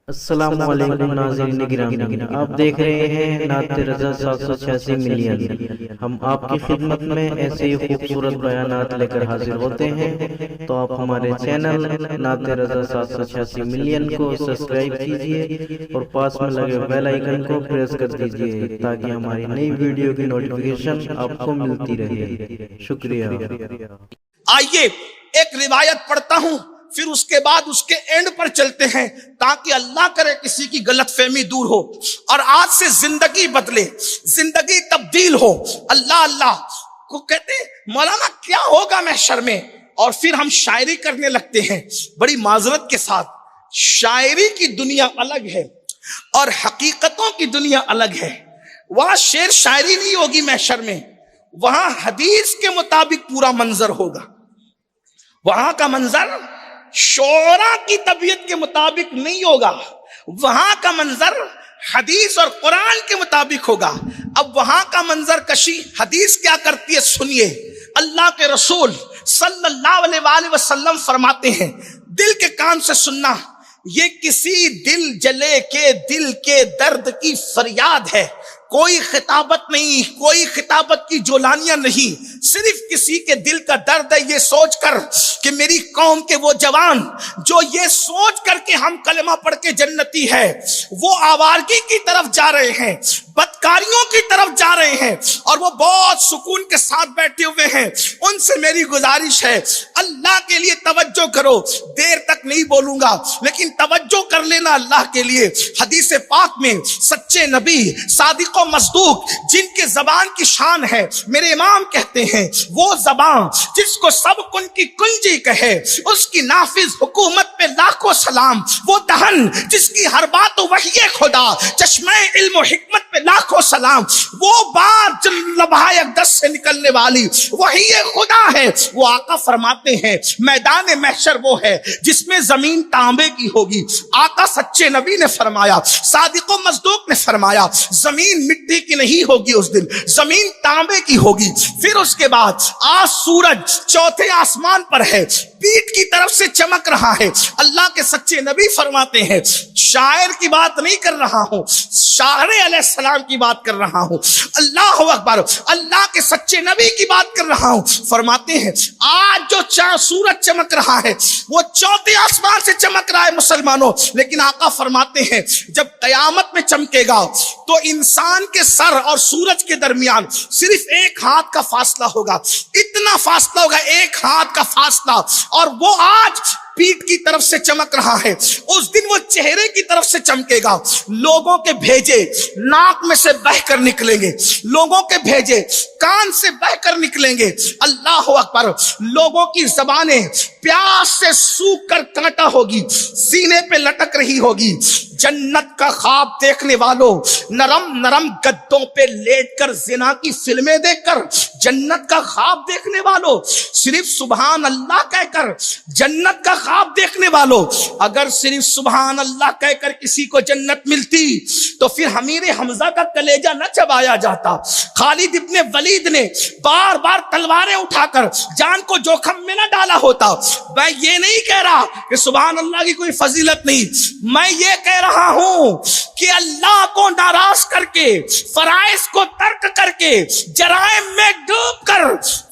السلام علیکم ناظرین گرامی، آپ دیکھ رہے ہیں نعت رضا 786 ملین۔ ہم آپ کی خدمت میں ایسے ہی خوبصورت بیانات لے کر حاضر ہوتے ہیں، تو آپ ہمارے چینل نعت رضا 786 ملین کو سبسکرائب کیجئے اور پاس میں لگے بیل آئیکن کو پریس کر دیجئے تاکہ ہماری نئی ویڈیو کی نوٹیفیکیشن آپ کو ملتی رہے۔ شکریہ۔ آئیے ایک روایت پڑھتا ہوں، پھر اس کے بعد اس کے اینڈ پر چلتے ہیں تاکہ اللہ کرے کسی کی غلط فہمی دور ہو اور آج سے زندگی بدلے، زندگی تبدیل ہو۔ اللہ اللہ کو کہتے ہیں مولانا کیا ہوگا محشر میں، اور پھر ہم شاعری کرنے لگتے ہیں۔ بڑی معذرت کے ساتھ، شاعری کی دنیا الگ ہے اور حقیقتوں کی دنیا الگ ہے۔ وہاں شعر شاعری نہیں ہوگی محشر میں، وہاں حدیث کے مطابق پورا منظر ہوگا۔ وہاں کا منظر شعراء کی طبیعت کے مطابق نہیں ہوگا، وہاں کا منظر حدیث اور قرآن کے مطابق ہوگا۔ اب وہاں کا منظر کشی حدیث کیا کرتی ہے سنیے۔ اللہ کے رسول صلی اللہ علیہ وآلہ وسلم فرماتے ہیں، دل کے کان سے سننا، یہ کسی دل جلے کے دل کے درد کی فریاد ہے۔ کوئی خطابت نہیں، کوئی خطابت کی جولانیاں نہیں، صرف کسی کے دل کا درد ہے، یہ سوچ کر کہ میری قوم کے وہ جوان جو یہ سوچ کر کہ ہم کلمہ پڑھ کے جنتی ہے، وہ آوارگی کی طرف جا رہے ہیں، بدکاریوں کی طرف جا رہے ہیں، اور وہ بہت سکون کے ساتھ بیٹھے ہوئے ہیں۔ ان سے میری گزارش ہے، اللہ کے لیے توجہ کرو۔ دیر تک نہیں بولوں گا لیکن توجہ کر لینا اللہ کے لیے۔ حدیث پاک میں سچے نبی صادق و مصدوق جن کے زبان کی شان ہے، میرے امام کہتے ہیں وہ زبان جس کو سب کن کی کنجی کہے، اس کی نافذ حکومت پہ لاکھوں سلام۔ وہ دہن جس کی ہر بات وحی خدا، چشمہ علم و حکمت پہ لاکھوں سلام۔ وہ بات جو لبھائے اقدس سے نکلنے والی وحی خدا ہے۔ وہ آقا فرماتے ہیں میدان محشر وہ ہے جس میں زمین تانبے کی ہوگی۔ آقا سچے نبی نے فرمایا، صادق و مصدوق نے فرمایا، زمین مٹی کی نہیں ہوگی، اس دن زمین تانبے کی ہوگی۔ پھر اس کے بعد آج سورج چوتھے آسمان پر ہے، پیٹ کی طرف سے چمک رہا ہے۔ اللہ کے سچے نبی فرماتے ہیں، شاعر کی بات نہیں کر رہا ہوں، شاعر علیہ السلام کی بات کر رہا ہوں۔ اللہ اکبر، اللہ کے سچے نبی کی بات کر رہا ہوں۔ فرماتے ہیں آج جو سورج چمک رہا ہے وہ چوتھے آسمان سے چمک رہا ہے مسلمانوں، لیکن آقا فرماتے ہیں جب قیامت میں چمکے گا تو انسان کے سر اور سورج کے درمیان صرف ایک ہاتھ کا فاصلہ ہوگا، اتنا فاصلہ ہوگا، ایک ہاتھ کا فاصلہ، اور وہ آج پیٹ کی طرف سے چمک رہا ہے، اس دن وہ چہرے کی طرف سے چمکے گا۔ لوگوں کے بھیجے ناک میں سے بہ کر نکلیں گے، لوگوں کے بھیجے کان سے بہ کر نکلیں گے۔ اللہ اکبر، لوگوں کی زبانیں پیاس سے سوکھ کر کانٹا ہوگی، سینے پہ لٹک رہی ہوگی۔ جنت کا خواب دیکھنے والوں، نرم نرم گدوں پہ لیٹ کر زنا کی فلمیں دیکھ کر جنت کا خواب دیکھنے والوں، صرف سبحان اللہ کہہ کر جنت کا خواب دیکھنے والوں، اگر صرف سبحان اللہ کہہ کر کسی کو جنت ملتی تو پھر امیر حمزہ کا کلیجہ نہ چبایا جاتا۔ خالد ابن ولید نے بار بار تلواریں اٹھا کر جان کو جوخم میں نہ ڈالا ہوتا۔ میں یہ نہیں کہہ رہا کہ سبحان اللہ کی کوئی فضیلت نہیں، میں یہ کہہ رہا ہوں کہ اللہ کو ناراض کر کے، فرائض کو ترک کر کے، جرائم میں ڈوب کر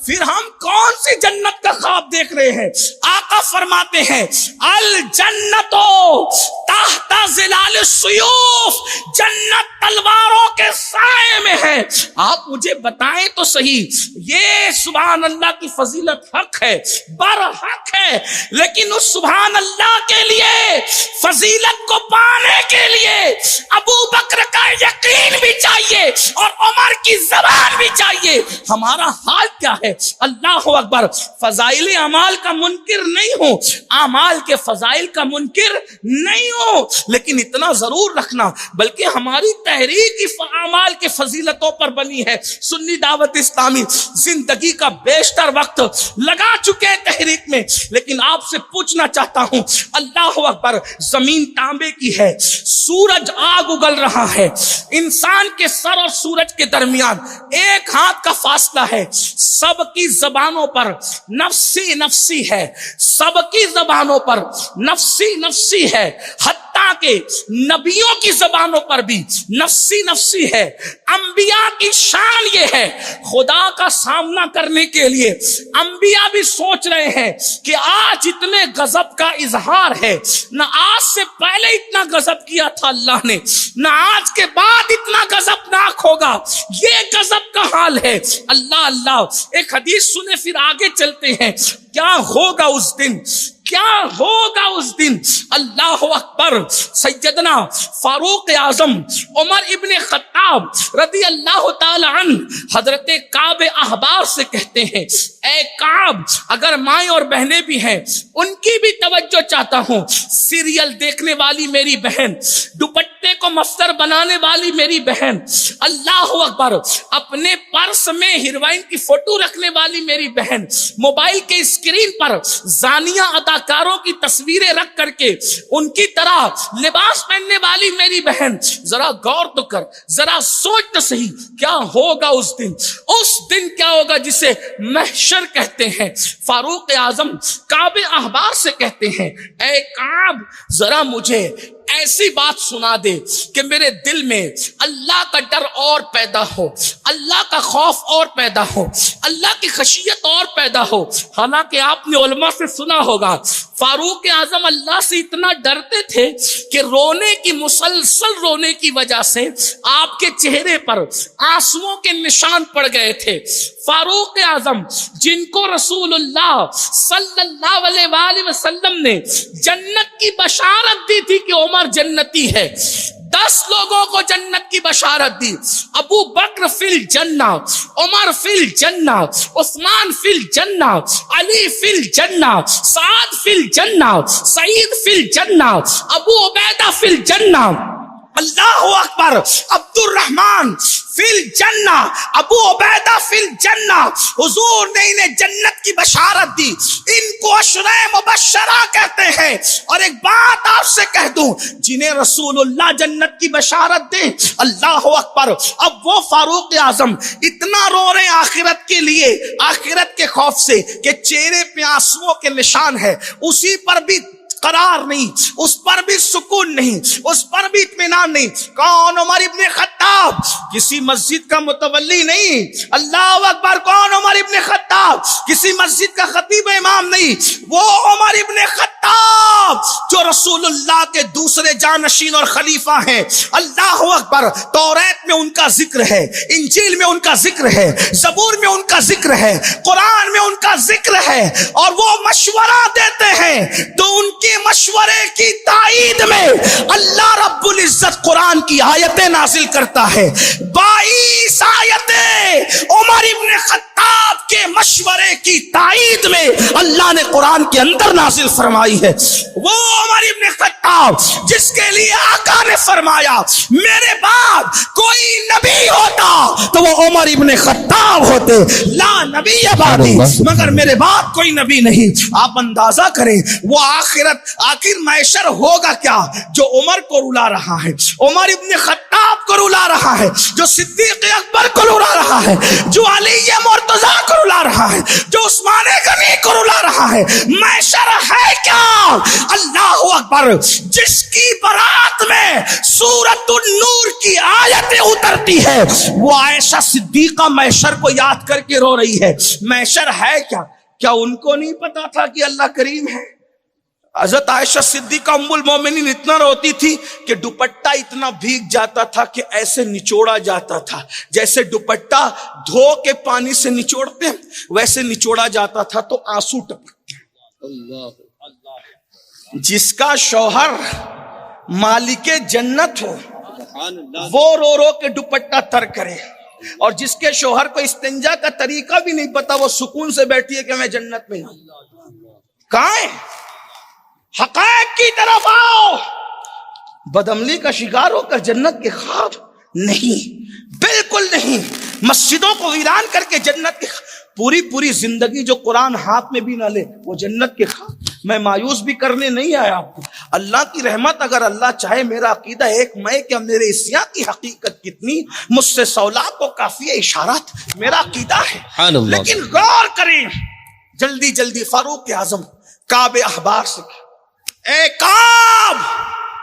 پھر ہم کون سی جنت کا خواب دیکھ رہے ہیں؟ آقا فرماتے ہیں الجنتو تحت ظلال السیوف، جنت تلواروں کے سائے میں ہے۔ آپ مجھے بتائیں تو صحیح، یہ سبحان اللہ کی فضیلت حق ہے، برحق ہے، لیکن اس سبحان اللہ کے لیے، فضیلت کو پانے کے لیے ابو بکر کا یقین بھی چاہیے اور عمر کی زبان بھی چاہیے۔ ہمارا حال کیا ہے؟ اللہ اکبر، فضائل اعمال کا منکر نہیں ہوں، اعمال کے فضائل کا منکر نہیں ہوں، لیکن اتنا ضرور رکھنا، بلکہ ہماری تحریک اعمال کے فضیلتوں پر بنی ہے۔ سنی دعوت اسلامی زندگی کا بیشتر وقت لگا چکے ہیں تحریک میں، لیکن آپ سے پوچھنا چاہتا ہوں، اللہ اکبر، زمین تانبے کی ہے، سورج آگ اگل رہا ہے، انسان کے سر اور سورج کے درمیان ایک ہاتھ کا فاصلہ ہے، سب کی زبانوں پر نفسی نفسی ہے، سب کی زبانوں پر نفسی نفسی ہے، حتی تاکہ نبیوں کی زبانوں پر بھی نفسی نفسی ہے. انبیاء کی شان یہ ہے خدا کا سامنا کرنے کے لیے انبیاء بھی سوچ رہے ہیں کہ آج اتنے غضب کا اظہار ہے, نہ آج سے پہلے اتنا غضب کیا تھا اللہ نے, نہ آج کے بعد اتنا غضبناک ہوگا, یہ غضب کا حال ہے. اللہ اللہ, ایک حدیث سنے پھر آگے چلتے ہیں. کیا ہوگا اس دن, کیا ہوگا اس دن. اللہ اکبر. سیدنا فاروق اعظم عمر ابن خطاب رضی اللہ تعالی عنہ حضرت کعب احبار سے کہتے ہیں, اے کعب, اگر مائیں اور بہنیں بھی ہیں ان کی بھی توجہ چاہتا ہوں. سیریل دیکھنے والی میری بہن, دوپٹے کو مفسر بنانے والی میری بہن, اللہ اکبر, اپنے پرس میں ہیروئن کی فوٹو رکھنے والی میری بہن, موبائل کے اسکرین پر زانیہ اداکاروں کی تصویریں رکھ کر کے ان کی طرح لباس پہننے والی میری بہن, ذرا غور تو کر, ذرا سوچ تو صحیح, کیا ہوگا اس دن. اس دن کیا ہوگا جسے محشر کہتے ہیں. فاروق اعظم کعب احبار سے کہتے ہیں, اے کعب, ذرا مجھے ایسی بات سنا دے کہ میرے دل میں اللہ کا ڈر اور پیدا ہو, اللہ کا خوف اور پیدا ہو, اللہ کی خشیت اور پیدا ہو. حالانکہ آپ نے علماء سے سنا ہوگا فاروق اعظم اللہ سے اتنا ڈرتے تھے کہ رونے کی, مسلسل رونے کی وجہ سے آپ کے چہرے پر آنسوؤں کے نشان پڑ گئے تھے. فاروق اعظم جن کو رسول اللہ صلی اللہ علیہ وآلہ وسلم نے جنت کی بشارت دی تھی کہ عمر جنتی ہے, 10 لوگوں کو جنت کی بشارت دی. ابو بکر فی الجنہ, عمر فی الجنہ, عثمان فی الجنہ, علی فی الجنہ, سعد فی الجنہ, سعید فی الجنہ, ابو عبیدہ فی الجنہ. اللہ اکبر. عبد الرحمن فی الجنہ, ابو عبیدہ فی الجنہ. حضور نے انہیں جنت کی بشارت دی. ان کو عشرہ مبشرہ کہتے ہیں. اور ایک بات آپ سے کہہ دوں, جنہیں رسول اللہ جنت کی بشارت دے, اللہ اکبر, اب وہ فاروق اعظم اتنا رو رہے ہیں آخرت کے لیے, آخرت کے خوف سے, کہ چہرے پہ آنسوؤں کے نشان ہے. اسی پر بھی قرار نہیں, اس پر بھی سکون نہیں, اس پر بھی اطمینان نہیں. کون؟ عمر ابن خطاب, کسی مسجد کا متولی نہیں. اللہ اکبر. کون؟ عمر ابن خطاب, کسی مسجد کا خطیب امام نہیں. وہ عمر ابن خطاب جو رسول اللہ کے دوسرے جانشین اور خلیفہ ہیں. اللہ اکبر. توریت میں ان کا ذکر ہے, انجیل میں ان کا ذکر ہے, زبور میں ان کا ذکر ہے, قرآن میں ان کا ذکر ہے. اور وہ مشورہ دیتے ہیں تو ان کے مشورے کی تائید میں اللہ رب العزت قرآن کی آیتیں نازل کرتا ہے. 22 آیتیں عمر ابن خطاب کے مشورے کی تائید میں اللہ نے قرآن کے اندر نازل فرمائی ہے. وہ عمر ابن خطاب جس کے لیے آقا نے فرمایا میرے بعد کوئی نبی ہوتا تو وہ عمر ابن خطاب ہوتے. لا نبی بعدی, مگر میرے بعد کوئی نبی نہیں. آپ اندازہ کریں وہ آخر محشر ہوگا کیا جو عمر کو رلا رہا ہے, عمر ابن خطاب کو رلا رہا ہے, جو صدیق اکبر کو رلا رہا ہے, جو علی مرتضی کو رلا رہا ہے, جو عثمان غنی کو رلا رہا ہے. محشر ہے کیا؟ اللہ اکبر. جس کی برات میں سورۃ النور کی آیتیں اترتی ہے وہ عائشہ صدیقہ محشر کو یاد کر کے رو رہی ہے. محشر ہے کیا؟ کیا ان کو نہیں پتا تھا کہ اللہ کریم ہے؟ حضرت عائشہ صدیقہ ام المومنین اتنا روتی تھی کہ دوپٹہ اتنا بھیگ جاتا تھا کہ ایسے نچوڑا جاتا تھا, جیسے دوپٹہ دھو کے پانی سے نچوڑتے ویسے نچوڑا جاتا تھا تو آنسو ٹپکتے. جس کا شوہر مالک جنت ہو وہ رو رو کے دوپٹہ تر کرے, اور جس کے شوہر کو استنجا کا طریقہ بھی نہیں پتا وہ سکون سے بیٹھی ہے کہ میں جنت میں ہوں. کہاں ہے؟ حقائق کی طرف آؤ. بدعملی کا شکار ہو کر جنت کے خواب نہیں, بالکل نہیں. مسجدوں کو ویران کر کے جنت کے پوری زندگی جو قرآن ہاتھ میں بھی نہ لے وہ جنت کے خواب. میں مایوس بھی کرنے نہیں آیا آپ کو. اللہ کی رحمت, اگر اللہ چاہے, میرا عقیدہ ایک میں کہ میرے عصیاں کی حقیقت کتنی مجھ سے سوالات کو کافی اشارات میرا عقیدہ ہے. لیکن غور کریں جلدی. فاروق اعظم کعب احبار سے, اے کعب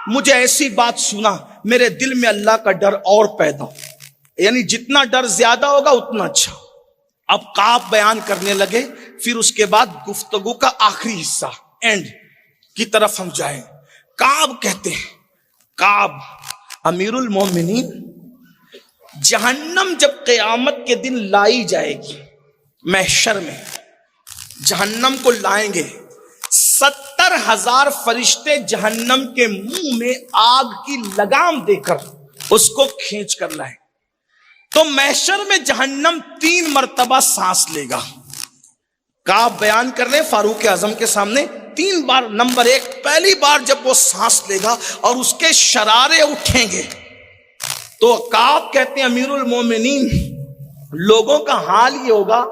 مجھے ایسی بات سنا میرے دل میں اللہ کا ڈر اور پیدا ہو. یعنی جتنا ڈر زیادہ ہوگا اتنا اچھا. اب کعب بیان کرنے لگے. پھر اس کے بعد گفتگو کا آخری حصہ اینڈ کی طرف ہم جائیں. کعب کہتے ہیں, کعب امیر المومنین, جہنم جب قیامت کے دن لائی جائے گی, محشر میں جہنم کو لائیں گے, 70,000 فرشتے جہنم کے منہ میں آگ کی لگام دے کر اس کو کھینچ کر لائیں. تو محشر میں جہنم 3 مرتبہ سانس لے گا. کعب بیان کر رہے فاروق اعظم کے سامنے 3 بار. نمبر 1, پہلی بار جب وہ سانس لے گا اور اس کے شرارے اٹھیں گے تو کعب کہتے ہیں امیر المومنین, لوگوں کا حال یہ ہوگا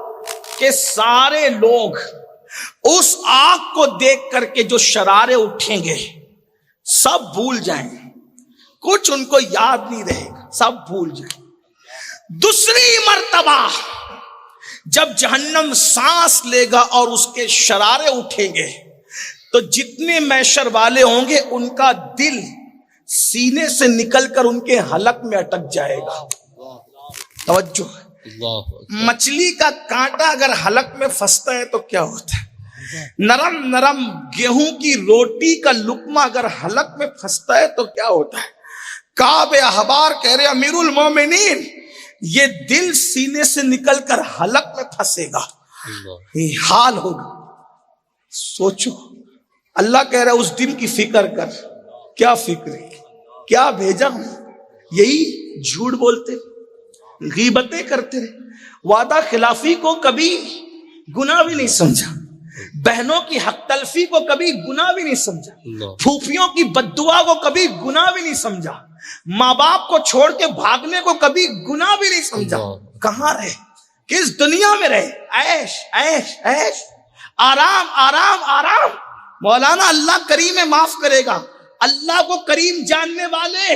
کہ سارے لوگ اس آگ کو دیکھ کر کے جو شرارے اٹھیں گے سب بھول جائیں گے, کچھ ان کو یاد نہیں رہے گا, سب بھول جائیں. دوسری مرتبہ جب جہنم سانس لے گا اور اس کے شرارے اٹھیں گے تو جتنے محشر والے ہوں گے ان کا دل سینے سے نکل کر ان کے حلق میں اٹک جائے گا. توجہ, مچھلی کا کانٹا اگر حلق میں پھنستا ہے تو کیا ہوتا ہے؟ نرم نرم گیہوں کی روٹی کا لقمہ اگر حلق میں پھنستا ہے تو کیا ہوتا ہے؟ کعب احبار کہہ رہے امیر المومنین, یہ دل سینے سے نکل کر حلق میں پھنسے گا, یہ حال ہوگا. سوچو, اللہ کہہ رہا ہے اس دن کی فکر کر. کیا فکر ہے؟ کیا بھیجا ہوں؟ یہی جھوٹ بولتے, غیبتیں کرتے رہے, وعدہ خلافی کو کبھی گناہ بھی نہیں سمجھا, بہنوں کی حق تلفی کو کبھی گناہ بھی نہیں سمجھا, پھوپھیوں کی بددعا کو کبھی گناہ بھی نہیں سمجھا, ماں باپ کو چھوڑ کے بھاگنے کو کبھی گناہ بھی نہیں سمجھا. کہاں رہے؟ کس دنیا میں رہے؟ عیش عیش عیش, آرام آرام آرام. مولانا اللہ کریم معاف کرے گا. اللہ کو کریم جاننے والے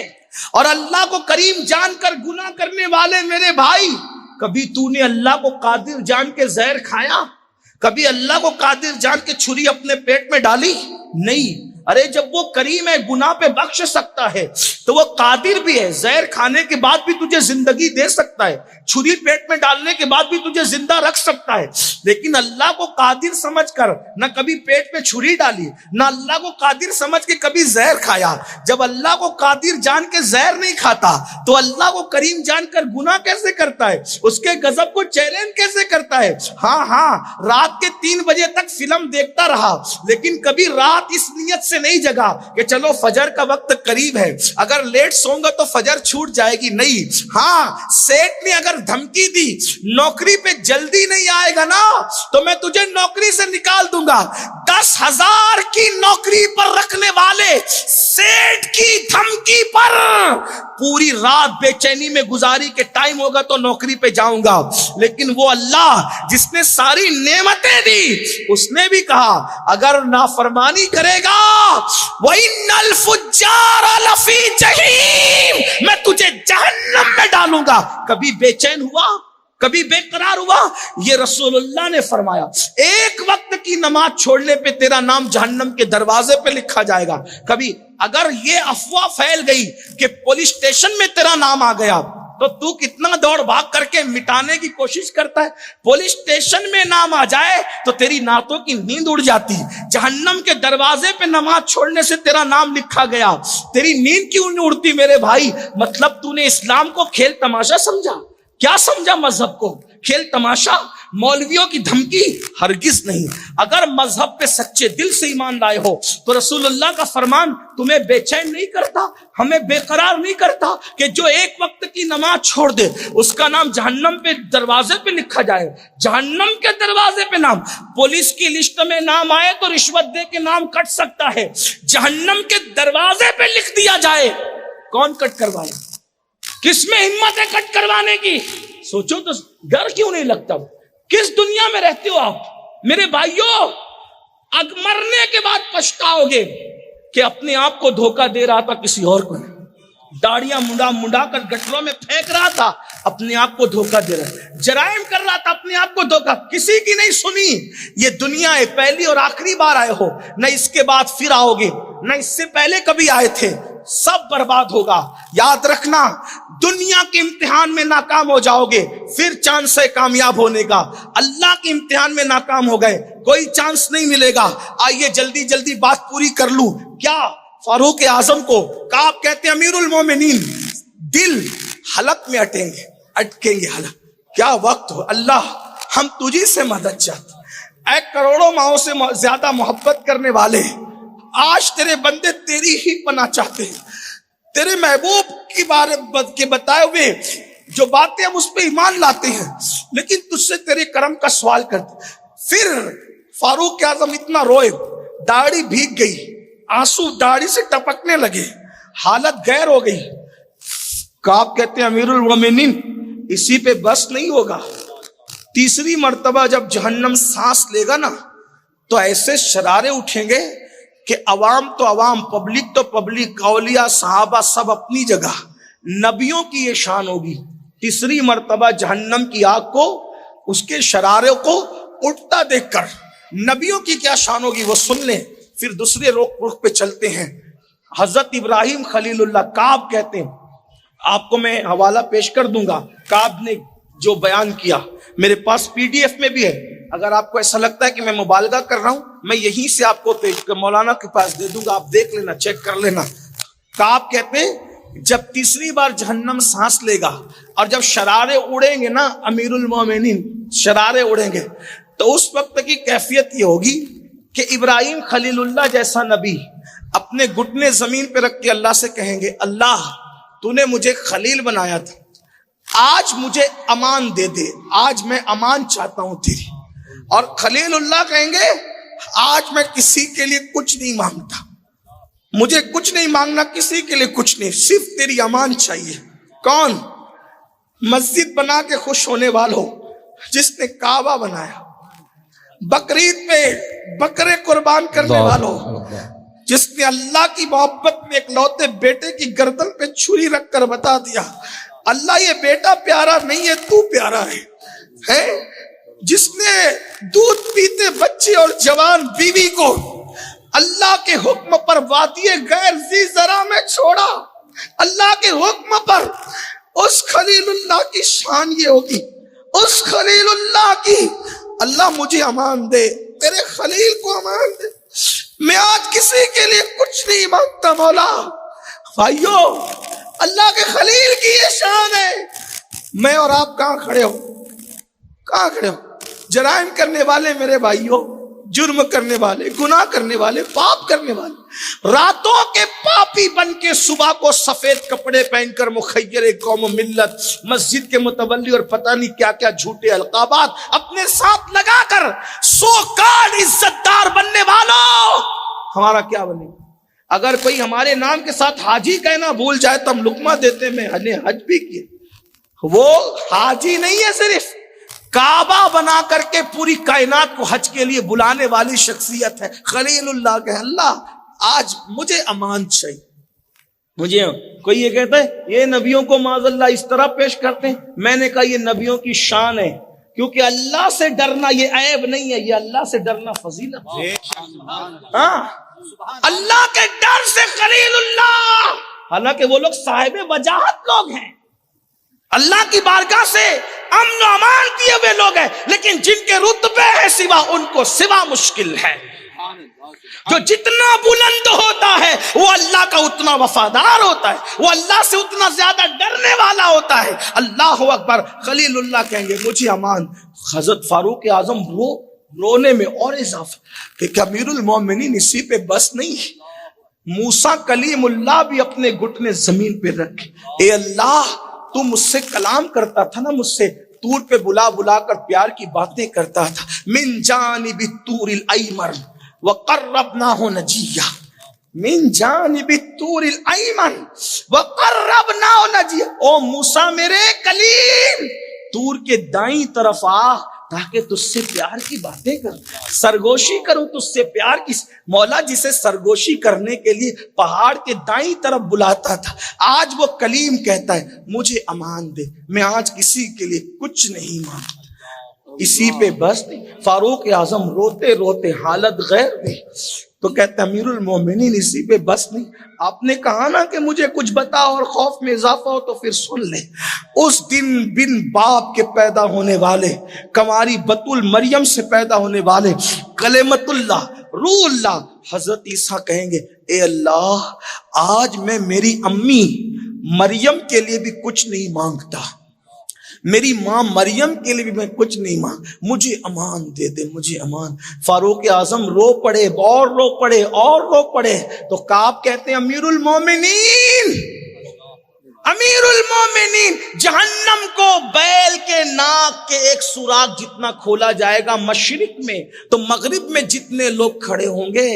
اور اللہ کو کریم جان کر گناہ کرنے والے میرے بھائی, کبھی تو نے اللہ کو قادر جان کے زہر کھایا؟ کبھی اللہ کو قادر جان کے چھری اپنے پیٹ میں ڈالی؟ نہیں. ارے جب وہ کریم ہے, گناہ پہ بخش سکتا ہے, تو وہ قادر بھی ہے. زہر کھانے کے بعد بھی تجھے زندگی دے سکتا ہے, چھری پیٹ میں ڈالنے کے بعد بھی تجھے زندہ رکھ سکتا ہے. لیکن اللہ کو قادر سمجھ کر نہ کبھی پیٹ میں چھری ڈالی, نہ اللہ کو قادر سمجھ کے کبھی زہر کھایا. جب اللہ کو قادر جان کے زہر نہیں کھاتا تو اللہ کو کریم جان کر گناہ کیسے کرتا ہے؟ اس کے غضب کو چیلنج کیسے کرتا ہے؟ ہاں, رات کے 3 بجے تک فلم دیکھتا رہا, لیکن کبھی رات اس نیت سے نہیں جگا کہ چلو فجر کا وقت قریب ہے, اگر لیٹ سوں گا تو فجر چھوٹ جائے گی. نہیں. ہاں, سیٹ نے اگر دھمکی دی نوکری پہ جلدی نہیں آئے گا نا تو میں تجھے نوکری سے نکال دوں گا. 10,000 کی نوکری پر رکھنے والے سیٹ کی دھمکی پر پوری رات بے چینی میں گزاری کے ٹائم ہوگا تو نوکری پہ جاؤں گا. لیکن وہ اللہ جس نے ساری نعمتیں دی, اس نے بھی کہا اگر نافرمانی کرے گا وَإِنَّ الْفُجَّارَ لَفِي جَحِيمٍ, میں تجھے جہنم میں ڈالوں گا. کبھی بے چین ہوا؟ کبھی بے قرار ہوا؟ یہ رسول اللہ نے فرمایا. ایک وقت کی نماز چھوڑنے پہ تیرا نام جہنم کے دروازے پہ لکھا جائے گا. کبھی اگر یہ افواہ پھیل گئی کہ پولیس اسٹیشن میں تیرا نام آ گیا تو کتنا دوڑ بھاگ کر کے مٹانے کی کوشش کرتا ہے. پولیس اسٹیشن میں نام آ جائے تو تیری نعتوں کی نیند اڑ جاتی. جہنم کے دروازے پہ نماز چھوڑنے سے تیرا نام لکھا گیا, تیری نیند کیوں نہیں اڑتی میرے بھائی؟ مطلب تو نے اسلام کو کھیل تماشا سمجھا. کیا سمجھا مذہب کو؟ کھیل تماشا. مولویوں کی دھمکی ہرگز نہیں. اگر مذہب پہ سچے دل سے ایمان لائے ہو تو رسول اللہ کا فرمان تمہیں بے چین نہیں کرتا, ہمیں بے قرار نہیں کرتا کہ جو ایک وقت کی نماز چھوڑ دے اس کا نام جہنم پہ دروازے پہ لکھا جائے. جہنم کے دروازے پہ نام, پولیس کی لسٹ میں نام آئے تو رشوت دے کے نام کٹ سکتا ہے. جہنم کے دروازے پہ لکھ دیا جائے, کون کٹ کروائے؟ کس میں ہمت ہے کٹ کروانے کی؟ سوچو تو ڈر کیوں نہیں لگتا؟ کس دنیا میں رہتے ہو آپ میرے بھائیوں؟ مرنے کے بعد پچھتاؤ گے کہ اپنے آپ کو دھوکہ دے رہا تھا کسی اور کو. داڑیاں منڈا کر گٹروں میں پھینک رہا تھا, اپنے آپ کو دھوکہ دے رہا ہے. جرائم کر رہا تھا, اپنے آپ کو دھوکہ. کسی کی نہیں سنی. یہ دنیا ہے, پہلی اور آخری بار آئے ہو, نہ اس کے بعد پھر آؤ گے. نہ اس سے پہلے کبھی آئے تھے، سب برباد ہوگا۔ یاد رکھنا، دنیا کے امتحان میں ناکام ہو جاؤ گے، پھر چانس ہے کامیاب ہونے کا۔ اللہ کے امتحان میں ناکام ہو گئے، کوئی چانس نہیں ملے گا۔ آئیے جلدی جلدی بات پوری کر لوں۔ کیا فاروق اعظم کو کعب کہتے ہیں امیر المومنین، دل حلق میں اٹکیں گے حلق۔ کیا وقت ہو اللہ، ہم تجھی سے مدد چاہتے، اے کروڑوں ماؤں سے زیادہ محبت کرنے والے، آج تیرے بندے تیری ہی پناہ چاہتے ہیں، تیرے محبوب کی بارے کے بتائے ہوئے جو باتیں ہم اس پہ ایمان لاتے ہیں، لیکن تجھ سے تیرے کرم کا سوال کرتے۔ پھر فاروق اعظم اتنا روئے، داڑھی بھیگ گئی، آنسو داڑھی سے ٹپکنے لگے، حالت غیر ہو گئی۔ کعب کہتے ہیں امیر المومنین اسی پہ بس نہیں ہوگا، تیسری مرتبہ جب جہنم سانس لے گا نا تو ایسے شرارے اٹھیں گے کہ عوام تو عوام، پبلک تو پبلک، اولیاء صحابہ سب اپنی جگہ، نبیوں کی یہ شان ہوگی۔ تیسری مرتبہ جہنم کی آگ کو، اس کے شرارے کو اٹھتا دیکھ کر نبیوں کی کیا شان ہوگی وہ سن لیں۔ پھر دوسرے رخ پہ چلتے ہیں۔ حضرت ابراہیم خلیل اللہ، کعب کہتے ہیں، آپ کو میں حوالہ پیش کر دوں گا، کعب نے جو بیان کیا میرے پاس PDF میں بھی ہے، اگر آپ کو ایسا لگتا ہے کہ میں مبالغہ کر رہا ہوں میں یہیں سے آپ کو مولانا کے پاس دے دوں گا، آپ دیکھ لینا، چیک کر لینا۔ کعب کہتے ہیں جب تیسری بار جہنم سانس لے گا اور جب شرارے اڑیں گے نا امیر المومنین، شرارے اڑیں گے، تو اس وقت کی کیفیت یہ ہوگی کہ ابراہیم خلیل اللہ جیسا نبی اپنے گھٹنے زمین پہ رکھ کے اللہ سے کہیں گے، اللہ تو نے مجھے خلیل بنایا تھا، آج مجھے امان دے دے، آج میں امان چاہتا ہوں تیری۔ اور خلیل اللہ کہیں گے آج میں کسی کے لیے کچھ نہیں مانگتا، مجھے کچھ نہیں مانگنا، کسی کے لیے کچھ نہیں، صرف تیری امان چاہیے۔ کون؟ مسجد بنا کے خوش ہونے والوں، جس نے کعبہ بنایا، بقرعید پہ بکرے قربان کرنے والوں، جس نے اللہ کی محبت میں ایک لوتے بیٹے کی گردن پہ چھری رکھ کر بتا دیا اللہ یہ بیٹا پیارا نہیں ہے، تو پیارا ہے، جس نے دودھ پیتے بچے اور جوان بیوی کو اللہ کے حکم پر وادی غیر ذی زرع میں چھوڑا، اللہ کے حکم پر۔ اس خلیل اللہ کی شان یہ ہوگی، اس خلیل اللہ کی، اللہ مجھے امان دے، تیرے خلیل کو امان دے، میں آج کسی کے لیے کچھ نہیں مانگتا مولا۔ بھائیو اللہ کے خلیل کی یہ شان ہے۔ میں اور آپ کہاں کھڑے ہو؟ کہاں کھڑے ہو؟ جرائم کرنے والے میرے بھائیو، جرم کرنے والے، گناہ کرنے والے، پاپ کرنے والے، راتوں کے پاپی بن کے صبح کو سفید کپڑے پہن کر مخیر قوم و ملت، مسجد کے متولی اور پتہ نہیں کیا کیا جھوٹے القابات اپنے ساتھ لگا کر سو کال عزت دار بننے والوں، ہمارا کیا بنے؟ اگر کوئی ہمارے نام کے ساتھ حاجی کہنا بھول جائے تو ہم لقمہ دیتے، میں حج بھی کیے۔ وہ حاجی نہیں ہے، صرف کعبہ بنا کر کے پوری کائنات کو حج کے لیے بلانے والی شخصیت ہے۔ خلیل اللہ کہ اللہ آج مجھے امان چاہیے۔ مجھے کوئی یہ کہتا ہے یہ نبیوں کو معاذ اللہ اس طرح پیش کرتے ہیں، میں نے کہا یہ نبیوں کی شان ہے، کیونکہ اللہ سے ڈرنا یہ عیب نہیں ہے، یہ اللہ سے ڈرنا فضیلت ہے۔ ہاں اللہ کے ڈر سے خلیل اللہ، حالانکہ وہ لوگ صاحب وجاہت لوگ ہیں، اللہ کی بارگاہ سے امن و امان دیے ہوئے لوگ ہیں، لیکن جن کے رتبے ہیں سوا ان کو سوا مشکل ہے۔ جو جتنا بلند ہوتا ہے وہ اللہ کا اتنا وفادار ہوتا ہے، وہ اللہ سے اتنا زیادہ ڈرنے والا ہوتا ہے۔ اللہ اکبر۔ خلیل اللہ کہیں گے مجھے امان۔ حضرت فاروق اعظم رونے میں اور اضافہ کہ امیر المومنین اسی پہ بس نہیں، موسیٰ کلیم اللہ بھی اپنے گھٹنے زمین پہ رکھے، اے اللہ تو مجھ سے کلام کرتا تھا نا، مجھ سے طور پہ بلا بلا کر پیار کی باتیں کرتا تھا، من جانب الطور الایمن وقربناہ نجیہ، من جانب الطور الایمن وقربناہ نجیہ، او موسیٰ میرے کلیم طور کے دائیں طرف آ تاکہ تجھ سے پیار کی باتیں کروں، سرگوشی کروں تجھ سے پیار کی۔ مولا جسے سرگوشی کرنے کے لیے پہاڑ کے دائیں طرف بلاتا تھا، آج وہ کلیم کہتا ہے مجھے امان دے، میں آج کسی کے لیے کچھ نہیں مانگتا۔ اسی پہ بس نہیں، فاروق اعظم روتے روتے حالت غیر دی تو کہتے ہیں امیر المومنین اسی پہ بس نہیں، آپ نے کہا نا کہ مجھے کچھ بتا اور خوف میں اضافہ ہو تو پھر سن لے۔ اس دن بن باپ کے پیدا ہونے والے، کنواری بتول مریم سے پیدا ہونے والے، کلمت اللہ روح اللہ حضرت عیسیٰ کہیں گے اے اللہ آج میں میری امی مریم کے لیے بھی کچھ نہیں مانگتا، میری ماں مریم کے لیے بھی میں کچھ نہیں مانگ، مجھے امان دے دے، مجھے امان۔ فاروق اعظم رو پڑے اور رو پڑے اور رو پڑے تو کعب کہتے ہیں امیر المومنین، امیر المومنین، جہنم کو بیل کے ناک کے ایک سوراخ جتنا کھولا جائے گا مشرق میں تو مغرب میں جتنے لوگ کھڑے ہوں گے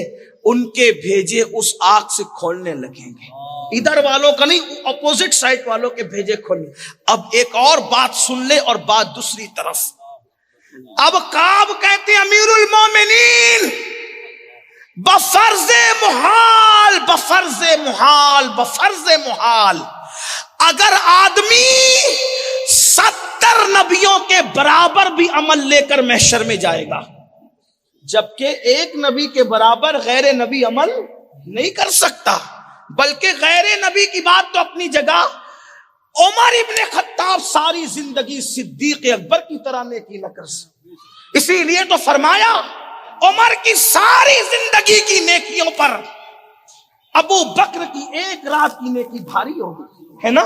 ان کے بھیجے اس آگ سے کھولنے لگیں گے، ادھر والوں کا نہیں، اپوزٹ سائڈ والوں کے بھیجے کھولنے۔ اب ایک اور بات سن لے اور بات دوسری طرف، اب کعب کہتے ہیں امیر المومنین بفرض محال، بفرض محال، بفرض محال اگر آدمی 70 نبیوں کے برابر بھی عمل لے کر محشر میں جائے گا، جبکہ ایک نبی کے برابر غیر نبی عمل نہیں کر سکتا، بلکہ غیر نبی کی بات تو اپنی جگہ، عمر ابن خطاب ساری زندگی صدیق اکبر کی طرح نیکی نہ کر سکتے، اسی لیے تو فرمایا عمر کی ساری زندگی کی نیکیوں پر ابو بکر کی ایک رات کی نیکی بھاری ہوگی، ہے نا؟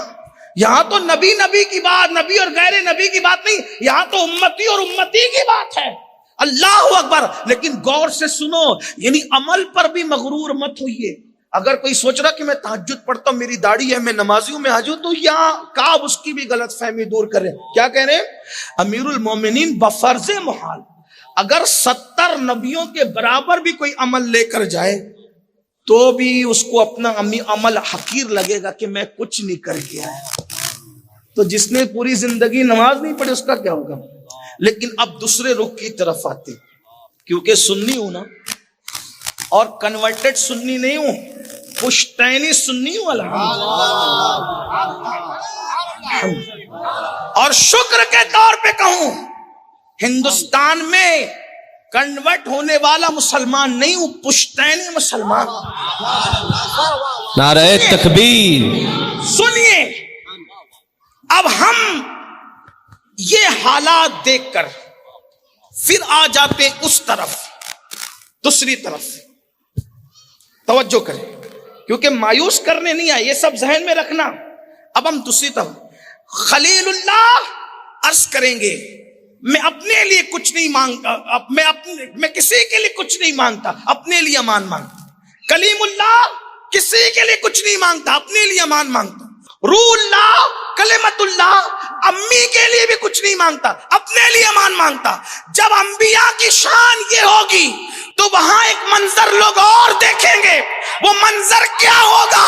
یہاں تو نبی کی بات، نبی اور غیر نبی کی بات نہیں، یہاں تو امتی اور امتی کی بات ہے، اللہ اکبر۔ لیکن غور سے سنو، یعنی عمل پر بھی مغرور مت ہوئیے۔ اگر کوئی سوچ رہا کہ میں تہجد پڑھتا ہوں، میری داڑھی ہے، میں نمازی ہوں، میں حاجی ہوں، تو یہاں کعب اس کی بھی غلط فہمی دور کر رہے ہیں۔ کیا کہہ رہے ہیں؟ امیر المومنین بفرض محال اگر 70 نبیوں کے برابر بھی کوئی عمل لے کر جائے تو بھی اس کو اپنا عمل حقیر لگے گا کہ میں کچھ نہیں کر کے آیا۔ تو جس نے پوری زندگی نماز نہیں پڑھی اس کا کیا ہوگا؟ لیکن اب دوسرے رخ کی طرف آتے، کیونکہ سنی ہوں نا، اور کنورٹڈ سنی نہیں ہوں، پشتینی سنی ہوں اور شکر کے طور پہ کہوں ہندوستان میں کنورٹ ہونے والا مسلمان نہیں ہوں، پشتینی مسلمان۔ نعرہ تکبیر۔ سنیے، اب ہم یہ حالات دیکھ کر پھر آ جاتے اس طرف، دوسری طرف توجہ کریں، کیونکہ مایوس کرنے نہیں آئے، یہ سب ذہن میں رکھنا۔ اب ہم دوسری طرف خلیل اللہ عرض کریں گے میں اپنے لیے کچھ نہیں مانگتا، میں کسی کے لیے کچھ نہیں مانگتا، اپنے لیے امان مانگتا۔ کلیم اللہ کسی کے لیے کچھ نہیں مانگتا، اپنے لیے امان مانگتا۔ روح اللہ کلمت اللہ امی کے لیے بھی کچھ نہیں مانگتا، اپنے لیے امان مانگتا۔ جب انبیاء کی شان یہ ہوگی تو وہاں ایک منظر لوگ اور دیکھیں گے، وہ منظر کیا ہوگا؟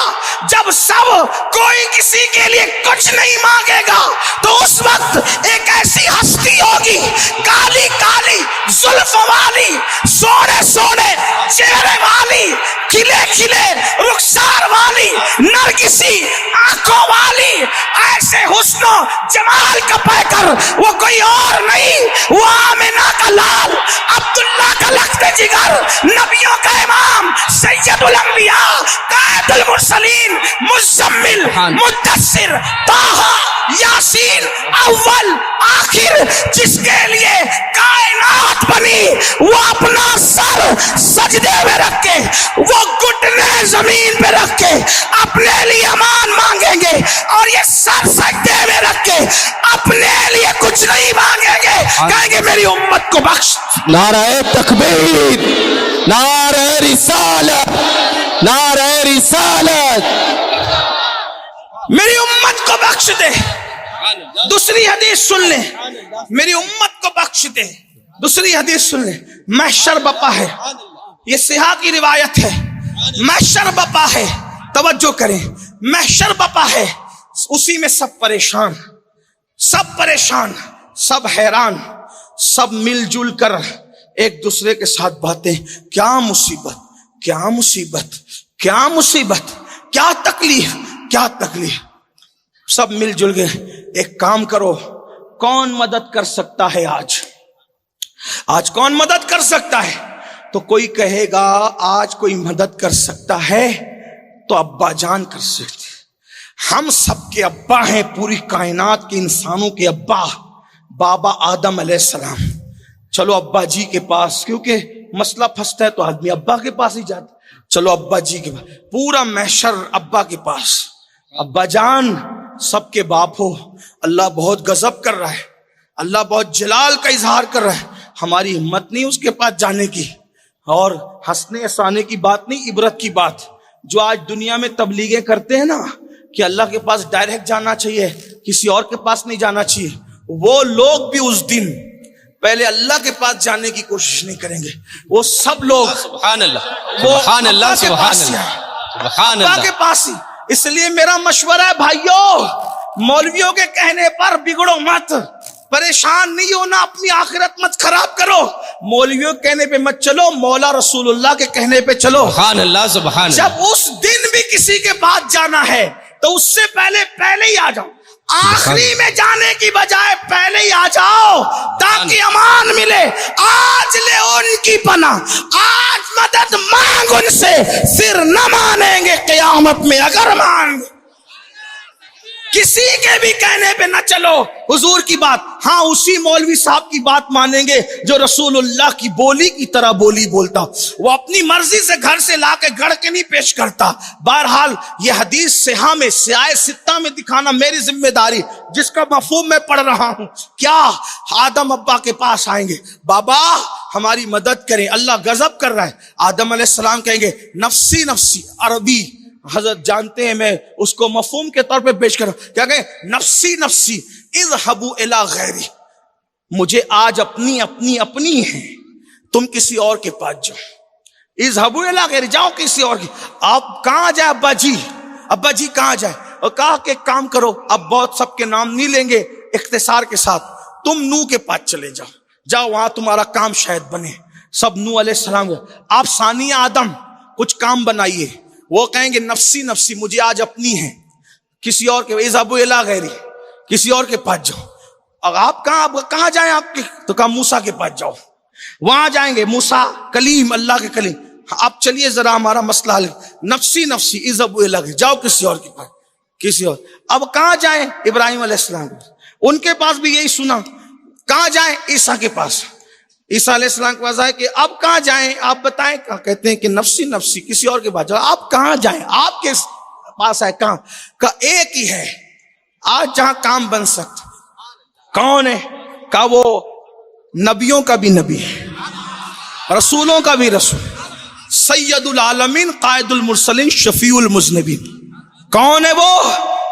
جب سب کوئی کسی کے لیے کچھ نہیں مانگے گا تو اس وقت ایک ایسی ہستی ہوگی، کالی کالی زلف والی، سونے سونے چہرے والی، کھلے کھلے رخسار والی، نرگسی آنکھوں والی، ایسے حسن و جمال کا پے کر وہ کوئی اور نہیں، وہ آمنہ کا لال، عبداللہ کا لخت جگر، نبیوں کا امام، سید الانبیاء، قائد المرسلین، مزمل، مدثر، طٰہٰ، یاسین، اول آخر، جس کے لیے کائنات بنی، وہ اپنا سر سجدے میں رکھ کے، وہ گھٹنے زمین پہ رکھ کے اپنے لیے امان مانگیں گے، اور یہ سر سجدے میں رکھ کے اپنے لیے کچھ نہیں مانگیں گے، کہیں گے میری امت کو بخش۔ نعرہ تکبیر، نعرہ رسالت، نعرہ رسالت، میری امت کو بخش دے۔ دوسری حدیث سن لیں، میری امت کو بخش دے۔ دوسری حدیث سن لیں، محشر بپا ہے، یہ صحیح کی روایت ہے، محشر بپا ہے، توجہ کریں، محشر بپا ہے، اسی میں سب پریشان، سب پریشان، سب حیران، سب مل جل کر ایک دوسرے کے ساتھ باتیں، کیا مصیبت، کیا مصیبت، کیا مصیبت، کیا تکلیف، کیا تکلیف، سب مل جل گئے۔ ایک کام کرو، کون مدد کر سکتا ہے آج کون مدد کر سکتا ہے؟ تو کوئی کہے گا آج کوئی مدد کر سکتا ہے تو ابا جان کر سکتے. ہم سب کے ابا ہیں، پوری کائنات کے انسانوں کے ابا بابا آدم علیہ السلام. چلو ابا جی کے پاس، کیونکہ مسئلہ پھنستا ہے تو آدمی ابا کے پاس ہی جاتا. چلو ابا جی کے پاس، پورا محشر ابا کے پاس. ابا جان سب کے باپ ہو، اللہ بہت غضب کر رہا ہے، اللہ بہت جلال کا اظہار کر رہا ہے، ہماری ہمت نہیں اس کے پاس جانے کی. اور ہنسنے ہنسانے کی بات نہیں، عبرت کی بات. جو آج دنیا میں تبلیغیں کرتے ہیں نا کہ اللہ کے پاس ڈائریکٹ جانا چاہیے، کسی اور کے پاس نہیں جانا چاہیے، وہ لوگ بھی اس دن پہلے اللہ کے پاس جانے کی کوشش نہیں کریں گے. وہ سب لوگ سبحان اللہ وہ سبحان اللہ اللہ کے سبحان پاس ہی اللہ آئیں، سبحان اللہ اللہ. کے پاس ہی. اس لیے میرا مشورہ ہے بھائیو، مولویوں کے کہنے پر بگڑو مت، پریشان نہیں ہونا، اپنی آخرت مت خراب کرو. مولویوں کے کہنے پہ مت چلو، مولا رسول اللہ کے کہنے پہ چلو. سبحان اللہ سبحان اللہ. جب اس دن بھی کسی کے پاس جانا ہے تو اس سے پہلے ہی آ جاؤ. آخری میں جانے کی بجائے پہلے ہی آ جاؤ تاکہ امان ملے. آج لے ان کی پناہ، آج مدد مانگ ان سے، پھر نہ مانیں گے قیامت میں اگر مانگ. کسی کے بھی کہنے پہ نہ چلو، حضور کی بات، ہاں اسی مولوی صاحب کی بات مانیں گے جو رسول اللہ کی بولی کی طرح بولی بولتا، وہ اپنی مرضی سے گھر سے لا کے گھڑ کے نہیں پیش کرتا. بہرحال یہ حدیث صحیحہ میں سیاہ ستہ میں دکھانا میری ذمہ داری، جس کا مفہوم میں پڑھ رہا ہوں. کیا آدم ابا کے پاس آئیں گے، بابا ہماری مدد کریں، اللہ غضب کر رہا ہے. آدم علیہ السلام کہیں گے نفسی نفسی. عربی حضرت جانتے ہیں، میں اس کو مفہوم کے طور پہ پیش کروں. کیا کہیں؟ نفسی نفسی اذهبوا الی غیری. مجھے آج اپنی ہیں، تم کسی اور کے پاس جاؤ. اذهبوا الی غیری، جاؤ کسی اور کی. آپ کہاں جائے ابا جی کہاں جائے؟ اور کہا کہ ایک کام کرو، اب بہت سب کے نام نہیں لیں گے، اختصار کے ساتھ تم نوح کے پاس چلے جاؤ وہاں تمہارا کام شاید بنے. سب نوح علیہ السلام، آپ ثانیہ آدم کچھ کام بنائیے. وہ کہیں گے نفسی نفسی، مجھے آج اپنی ہیں، کسی اور کے اذهبوا الی غیری، کسی اور کے پاس جاؤ. اور آپ کہاں جائیں؟ آپ کے تو کہا موسیٰ کے پاس جاؤ. وہاں جائیں گے، موسیٰ کلیم، اللہ کے کلیم. آپ چلیے ذرا ہمارا مسئلہ حل. نفسی نفسی اذهبوا الی غیری، جاؤ کسی اور کے پاس، کسی اور. اب کہاں جائیں؟ ابراہیم علیہ السلام، ان کے پاس بھی یہی سنا. کہاں جائیں؟ عیسیٰ کے پاس. عیسیٰ علیہ السلام کے پاس آئے کہ اب کہاں جائیں، آپ بتائیں. کہتے ہیں کہ نفسی نفسی، کسی اور کے پاس جاؤ. آپ کہاں جائیں؟ آپ کے پاس ہے کہاں؟ کہ ایک ہی ہے آج جہاں کام بن سکتا. کون ہے؟ کہ وہ نبیوں کا بھی نبی ہے، رسولوں کا بھی رسول، سید العالمین، قائد المرسلین، شفیع المذنبین. کون ہے وہ؟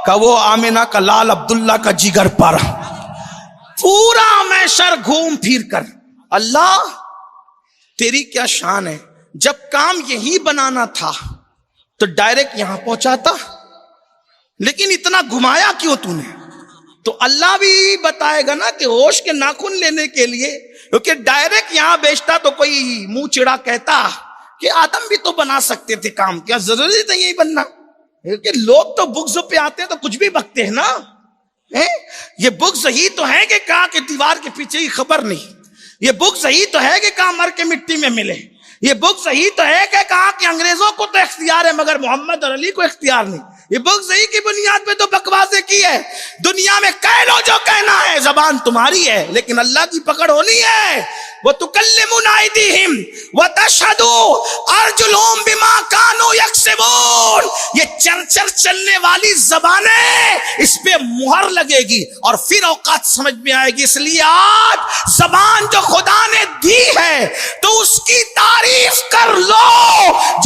کہ وہ آمنہ کا لال، عبداللہ کا جگر پارا. پورا محشر گھوم پھر کر اللہ تیری کیا شان ہے، جب کام یہی بنانا تھا تو ڈائریکٹ یہاں پہنچاتا، لیکن اتنا گھمایا کیوں تو نے؟ تو اللہ بھی بتائے گا نا کہ ہوش کے ناخن لینے کے لیے، کیونکہ ڈائریکٹ یہاں بیچتا تو کوئی منہ چڑا کہتا کہ آدم بھی تو بنا سکتے تھے کام، کیا ضروری تھا یہی بننا؟ کیونکہ لوگ تو بغض پہ آتے ہیں تو کچھ بھی بکتے ہیں نا. یہ بغض ہی تو ہے کہ کہا کہ دیوار کے پیچھے ہی خبر نہیں. یہ بغض ہی تو ہے کہ کہا مر کے مٹی میں ملے. یہ بغض ہی تو ہے کہ کہا کہ انگریزوں کو تو اختیار ہے مگر محمد اور علی کو اختیار نہیں. یہ بغض ہی کی بنیاد پہ تو بکواسیں کی ہے. دنیا میں کہہ لو جو کہنا ہے، زبان تمہاری ہے لیکن اللہ کی پکڑ ہونی ہے. وَتُكَلِّمُنَا أَيْدِيهِمْ وَتَشْهَدُ أَرْجُلُهُمْ بِمَا كَانُوا يَكْسِبُونَ. یہ چلنے والی زبانیں، اس پہ مہر لگے گی اور پھر اوقات سمجھ میں آئے گی. اس لیے آج زبان جو خدا نے دی ہے تو اس کی تعریف کر لو.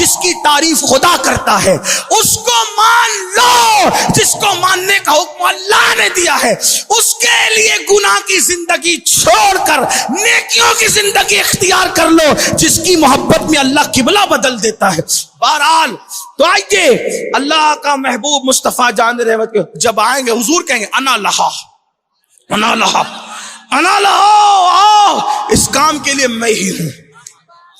جس کی تعریف خدا کرتا ہے اس کو مان لو. جس کو ماننے کا حکم اللہ نے دیا ہے اس کے لیے گناہ کی زندگی چھوڑ کر نیکیوں کی زندگی اختیار کر لو، جس کی محبت میں اللہ قبلہ بدل دیتا ہے. بہرحال تو آئیے اللہ کا محبوب مصطفیٰ جان رحمت کے جب آئیں گے، حضور کہیں گے انا لہا انا لہا انا لہا، اس کام کے لیے میں ہی ہوں.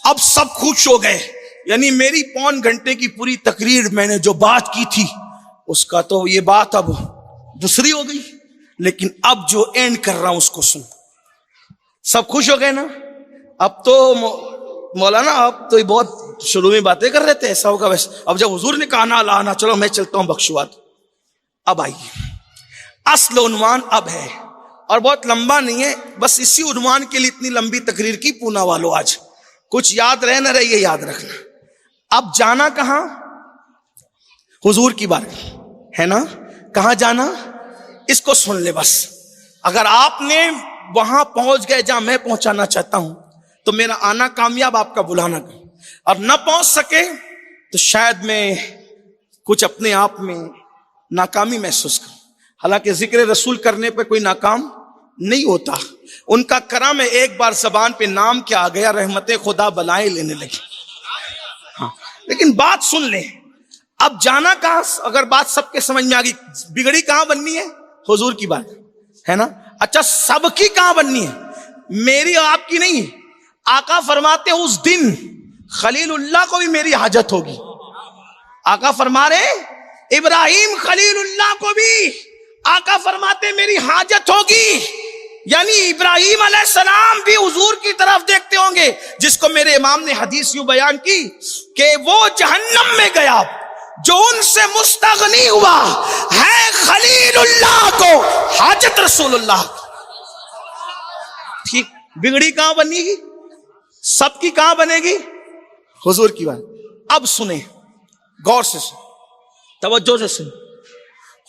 اب سب خوش ہو گئے. یعنی میری 3 گھنٹے کی پوری تقریر میں نے جو بات کی تھی اس کا تو یہ بات اب دوسری ہو گئی، لیکن اب جو اینڈ کر رہا ہوں اس کو سن. سب خوش ہو گئے نا؟ اب تو مولانا آپ تو بہت شروع میں باتیں کر رہے تھے، ایسا ہوگا ویسا. اب جب حضور نے کہا نا لانا، چلو میں چلتا ہوں بخشوات. اب آئیے اصل عنوان اب ہے، اور بہت لمبا نہیں ہے، بس اسی عنوان کے لیے اتنی لمبی تقریر کی پونا والوں. آج کچھ یاد رہے نہ رہے یہ یاد رکھنا. اب جانا کہاں؟ حضور کی بات ہے نا. کہاں جانا؟ اس کو سن لے بس. اگر آپ نے وہاں پہنچ گئے جہاں میں پہنچانا چاہتا ہوں تو میرا آنا کامیاب، آپ کا بلانا. اور نہ پہنچ سکے تو شاید میں کچھ اپنے آپ میں ناکامی محسوس کروں. حالانکہ ذکر رسول کرنے پہ کوئی ناکام نہیں ہوتا. ان کا کرم ہے، ایک بار زبان پہ نام کیا آ گیا، رحمت خدا بلائیں لینے لگی. ہاں لیکن بات سن لیں. اب جانا کہاں؟ اگر بات سب کے سمجھ میں آ گئی، بگڑی کہاں بننی ہے؟ حضور کی بات ہے نا. اچھا سب کی کہاں بننی ہے؟ میری اور آپ کی نہیں. آقا فرماتے ہیں اس دن خلیل اللہ کو بھی میری حاجت ہوگی. آقا فرما رہے ابراہیم خلیل اللہ کو بھی آقا فرماتے میری حاجت ہوگی. یعنی ابراہیم علیہ السلام بھی حضور کی طرف دیکھتے ہوں گے، جس کو میرے امام نے حدیث یوں بیان کی کہ وہ جہنم میں گیا جو ان سے مستغنی ہوا ہے خلیل اللہ کو حاجت رسول اللہ. ٹھیک. بگڑی کہاں بنے گی؟ سب کی کہاں بنے گی؟ حضور کی بات. اب سنیں غور سے، سن توجہ سے سن.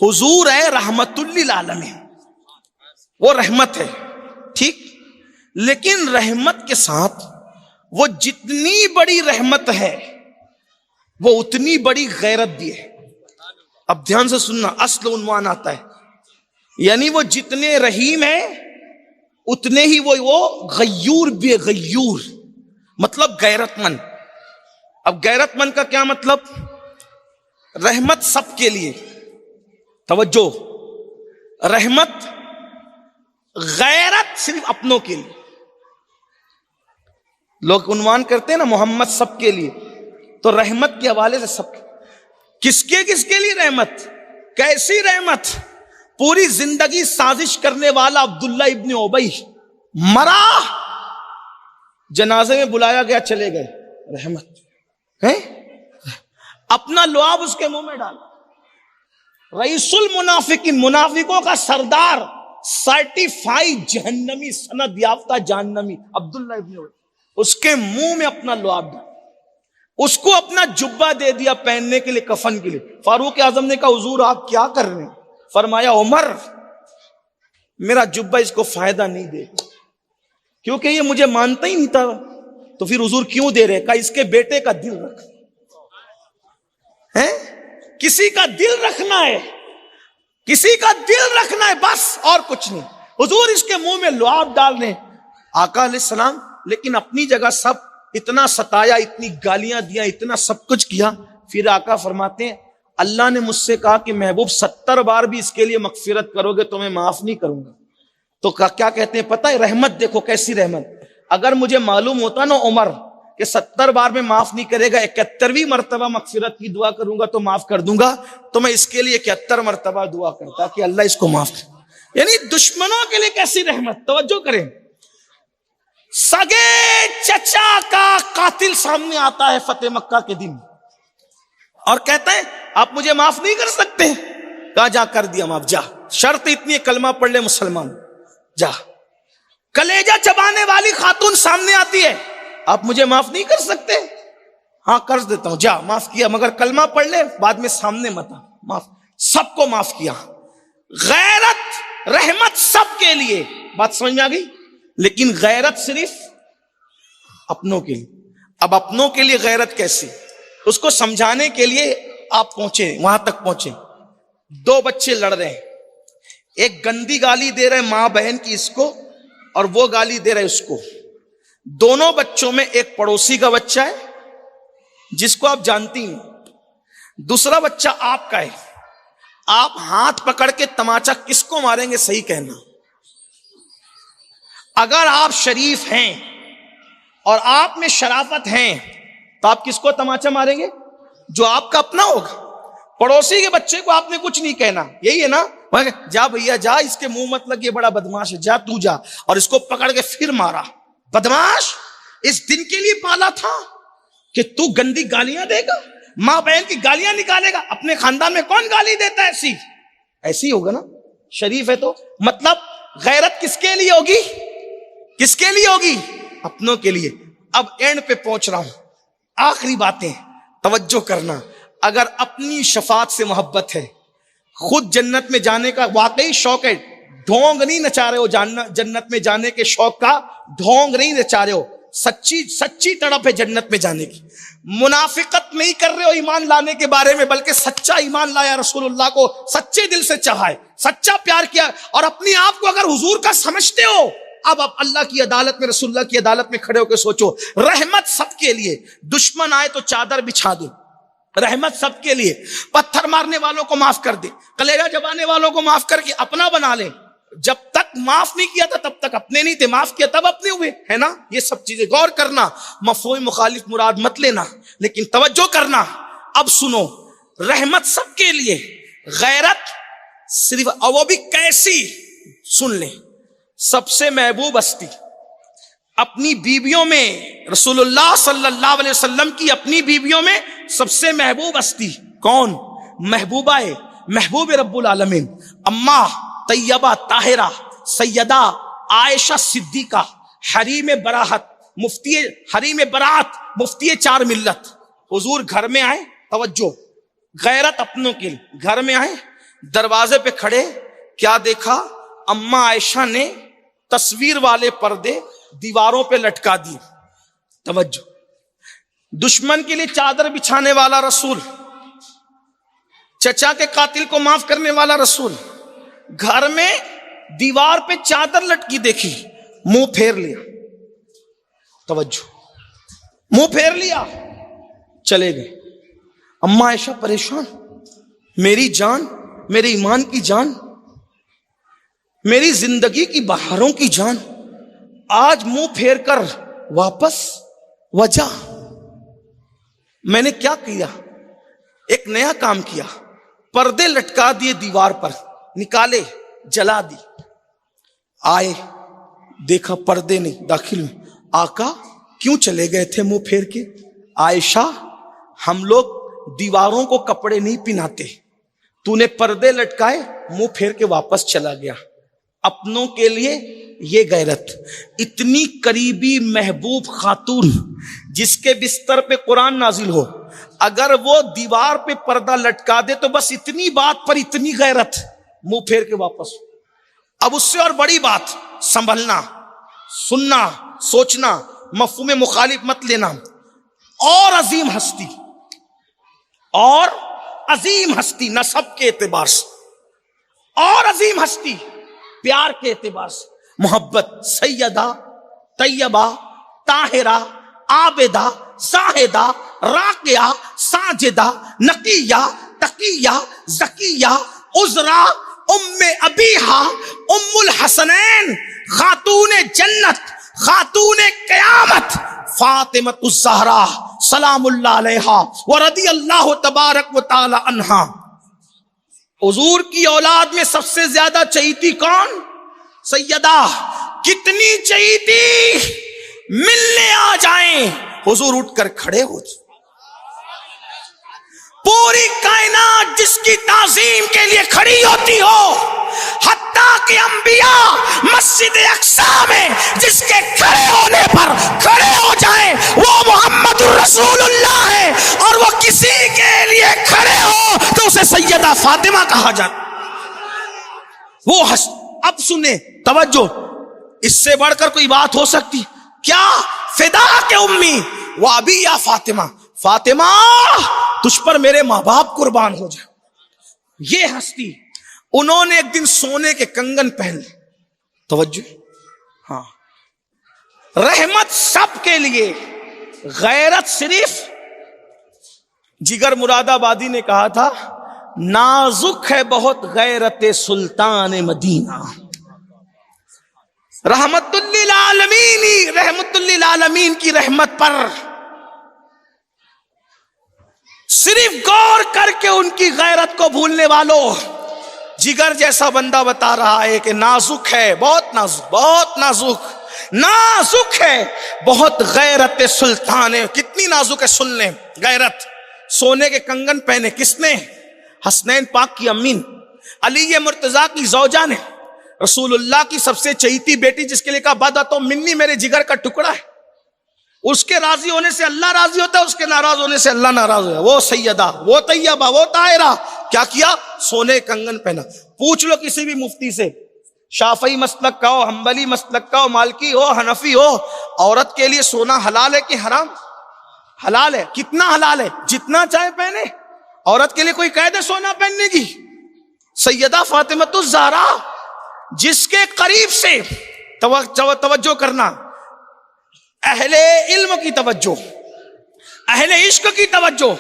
حضور ہے رحمت للعالمین، وہ رحمت ہے ٹھیک، لیکن رحمت کے ساتھ وہ جتنی بڑی رحمت ہے وہ اتنی بڑی غیرت بھی ہے. اب دھیان سے سننا، اصل عنوان آتا ہے. یعنی وہ جتنے رحیم ہیں اتنے ہی وہ غیور بھی ہے. غیور مطلب غیرت مند. اب غیرت مند کا کیا مطلب؟ رحمت سب کے لیے. توجہ، رحمت، غیرت صرف اپنوں کے لیے. لوگ عنوان کرتے ہیں نا محمد سب کے لیے، تو رحمت کے حوالے سے سب کس کے لیے رحمت؟ کیسی رحمت؟ پوری زندگی سازش کرنے والا عبداللہ ابن ابی مرا، جنازے میں بلایا گیا، چلے گئے. رحمت ہے. اپنا لعاب اس کے منہ میں ڈالا. رئیس المنافقین، منافقوں کا سردار، سرٹیفائیڈ جہنمی، سند یافتہ جہنمی عبداللہ ابن ابی، اس کے منہ میں اپنا لعاب ڈالا. اس کو اپنا جبہ دے دیا پہننے کے لیے، کفن کے لیے. فاروق اعظم نے کہا حضور آپ کیا کر رہے ہیں؟ فرمایا عمر میرا جبہ اس کو فائدہ نہیں دے کیونکہ یہ مجھے مانتا ہی نہیں تھا. تو پھر حضور کیوں دے رہے؟ کہا اس کے بیٹے کا دل رکھ ہے. کسی کا دل رکھنا ہے، کسی کا دل رکھنا ہے بس، اور کچھ نہیں. حضور اس کے منہ میں لعاب ڈال رہے. آقا علیہ السلام لیکن اپنی جگہ سب اتنا ستایا، اتنی گالیاں دیا، اتنا سب کچھ کیا. پھر آقا فرماتے ہیں اللہ نے مجھ سے کہا کہ محبوب 70 بار بھی اس کے لیے مغفرت کرو گے تو میں معاف نہیں کروں گا. تو کیا کہتے ہیں پتہ ہے؟ رحمت دیکھو کیسی رحمت. اگر مجھے معلوم ہوتا نا عمر کہ 70 بار میں معاف نہیں کرے گا، 71ویں مرتبہ مغفرت کی دعا کروں گا تو معاف کر دوں گا، تو میں اس کے لیے 71 مرتبہ دعا کرتا کہ اللہ اس کو معاف کرے. یعنی دشمنوں کے لیے کیسی رحمت. توجہ کریں. سگے چچا کا قاتل سامنے آتا ہے فتح مکہ کے دن اور کہتا ہے آپ مجھے معاف نہیں کر سکتے. کہا جا کر دیا معاف، جا. شرط اتنی ہے کلمہ پڑھ لے مسلمان، جا. کلیجہ چبانے والی خاتون سامنے آتی ہے، آپ مجھے معاف نہیں کر سکتے؟ ہاں کر دیتا ہوں، جا. معاف کیا مگر کلمہ پڑھ لے، بعد میں سامنے مت آ. معاف، سب کو معاف کیا. غیرت رحمت سب کے لیے. بات سمجھ میں آ گئی؟ لیکن غیرت صرف اپنوں کے لیے. اب اپنوں کے لیے غیرت کیسی؟ اس کو سمجھانے کے لیے آپ پہنچے، وہاں تک پہنچے. 2 بچے لڑ رہے ہیں، ایک گندی گالی دے رہے ماں بہن کی اس کو، اور وہ گالی دے رہے اس کو. دونوں بچوں میں ایک پڑوسی کا بچہ ہے جس کو آپ جانتی ہیں، دوسرا بچہ آپ کا ہے. آپ ہاتھ پکڑ کے تماچا کس کو ماریں گے؟ صحیح کہنا. اگر آپ شریف ہیں اور آپ میں شرافت ہیں تو آپ کس کو تماچا ماریں گے؟ جو آپ کا اپنا ہوگا. پڑوسی کے بچے کو آپ نے کچھ نہیں کہنا، یہی ہے نا، جا بھیا جا، اس کے منہ مت لگ، یہ بڑا بدماش ہے، جا تو جا. اور اس کو پکڑ کے پھر مارا. بدماش اس دن کے لیے پالا تھا کہ تو گندی گالیاں دے گا, ماں بہن کی گالیاں نکالے گا. اپنے خاندان میں کون گالی دیتا ہے؟ ایسی ہوگا نا, شریف ہے تو. مطلب غیرت کس کے لیے ہوگی؟ کس کے لیے ہوگی؟ اپنوں کے لیے. اب اینڈ پہ پہنچ رہا ہوں, آخری باتیں توجہ کرنا. اگر اپنی شفاعت سے محبت ہے, خود جنت میں جانے کا واقعی شوق ہے, ڈھونگ نہیں نچا رہے ہو, جنت میں جانے کے شوق کا ڈھونگ نہیں نچا رہے ہو, سچی تڑپ ہے جنت میں جانے کی. منافقت نہیں کر رہے ہو ایمان لانے کے بارے میں, بلکہ سچا ایمان لایا, رسول اللہ کو سچے دل سے چاہا ہے, سچا پیار کیا, اور اپنی آپ کو اگر حضور کا سمجھتے ہو, اب آپ اللہ کی عدالت میں, رسول اللہ کی عدالت میں کھڑے ہو کے سوچو, رحمت سب کے لیے. دشمن آئے تو چادر بچھا دے, رحمت سب کے لیے. پتھر مارنے والوں کو معاف کر دے, کلیجہ جبانے والوں کو معاف کر کے اپنا بنا لے. جب تک معاف نہیں کیا تھا تب تک اپنے نہیں تھے, معاف کیا تب اپنے ہوئے, ہے نا. یہ سب چیزیں غور کرنا, مفہوم مخالف مراد مت لینا, لیکن توجہ کرنا. اب سنو, رحمت سب کے لیے, غیرت صرف, اور وہ بھی کیسی, سن لیں. سب سے محبوب ہستی اپنی بیویوں میں, رسول اللہ صلی اللہ علیہ وسلم کی اپنی بیویوں میں سب سے محبوب ہستی کون؟ محبوبہ ہے, محبوب رب العالمین, اماں طیبہ طاہرہ سیدہ عائشہ صدیقہ, حریم براحت, حریم برات, مفتی 4 ملت. حضور گھر میں آئے, توجہ, غیرت اپنوں کے لیے, گھر میں آئے, دروازے پہ کھڑے, کیا دیکھا؟ اماں عائشہ نے تصویر والے پردے دیواروں پہ لٹکا دیے. توجہ, دشمن کے لیے چادر بچھانے والا رسول, چچا کے قاتل کو معاف کرنے والا رسول, گھر میں دیوار پہ چادر لٹکی دیکھی, منہ پھیر لیا. توجہ, منہ پھیر لیا, چلے گئے. اماں عائشہ پریشان, میری جان, میرے ایمان کی جان, میری زندگی کی بہاروں کی جان, آج منہ پھیر کر واپس, وجہ میں نے کیا کیا؟ ایک نیا کام کیا, پردے لٹکا دیے دیوار پر, نکالے, جلا دی. آئے, دیکھا پردے نہیں, داخل میں, آقا کیوں چلے گئے تھے منہ پھیر کے؟ عائشہ, ہم لوگ دیواروں کو کپڑے نہیں پہناتے, تو نے پردے لٹکائے, منہ پھیر کے واپس چلا گیا. اپنوں کے لیے یہ غیرت. اتنی قریبی محبوب خاتون جس کے بستر پہ قرآن نازل ہو, اگر وہ دیوار پہ پردہ لٹکا دے تو بس اتنی بات پر اتنی غیرت, منہ پھیر کے واپس. اب اس سے اور بڑی بات, سنبھلنا, سننا, سوچنا, مفہوم مخالف مت لینا. اور عظیم ہستی, اور عظیم ہستی نسب کے اعتبار سے, اور عظیم ہستی پیار کے اعتبار سے, محبت, سیدہ طیبہ طاہرہ عابدہ زاہدہ راقیہ ساجدہ نقیہ تقیہ زکیہ عذرا ام ابیہا ام الحسنین, خاتون جنت, خاتون قیامت, فاطمۃ الزہرا سلام اللہ علیہا ورضی اللہ تبارک و تعالی عنہا. حضور کی اولاد میں سب سے زیادہ چہیتی کون؟ سیدہ. کتنی چہیتی؟ ملنے آ جائیں, حضور اٹھ کر کھڑے ہو جائیں. پوری کائنات جس کی تعظیم کے لیے کھڑی ہوتی ہو, حتیٰ کہ انبیاء مسجد اقصی میں جس کے کھڑے ہونے پر کھڑے ہو جائیں, وہ محمد الرسول اللہ ہے, اور وہ کسی کے لیے کھڑے ہو تو اسے سیدہ فاطمہ کہا جاتا. وہ اب سنیں, توجہ, اس سے بڑھ کر کوئی بات ہو سکتی کیا؟ فدا کے امی و ابی یا فاطمہ, فاطمہ تجھ پر میرے ماں باپ قربان ہو جائے. یہ ہستی, انہوں نے ایک دن سونے کے کنگن پہن لی. توجہ, ہاں, رحمت سب کے لیے, غیرت صرف. جگر مراد آبادی نے کہا تھا, نازک ہے بہت غیرت سلطان مدینہ. رحمت للعالمین, رحمت للعالمین کی رحمت پر صرف غور کر کے ان کی غیرت کو بھولنے والوں, جگر جیسا بندہ بتا رہا ہے کہ نازک ہے, بہت نازک, بہت نازک. نازک ہے بہت غیرت سلطان ہے. کتنی نازک ہے سن لیں غیرت. سونے کے کنگن پہنے کس نے؟ حسنین پاک کی امین علی مرتضیٰ کی زوجہ نے. رسول اللہ کی سب سے چہیتی بیٹی جس کے لیے کہا بدعت منی میرے جگر کا ٹکڑا ہے. اس کے راضی ہونے سے اللہ راضی ہوتا ہے, اس کے ناراض ہونے سے اللہ ناراض ہوتا ہے. وہ سیدہ, وہ طیبہ, وہ طاہرہ کیا کیا؟ سونے کنگن پہنا. پوچھ لو کسی بھی مفتی سے, شافعی مسلک کا ہو, حنبلی مسلک کا ہو, مالکی ہو, حنفی ہو, عورت کے لیے سونا حلال ہے کہ حرام؟ حلال ہے. کتنا حلال ہے؟ جتنا چاہے پہنے. عورت کے لیے کوئی قید ہے سونا پہننے کی؟ سیدہ فاطمۃ الزہرا جس کے قریب سے توجہ کرنا, اہل علم کی توجہ, اہل عشق کی توجہ,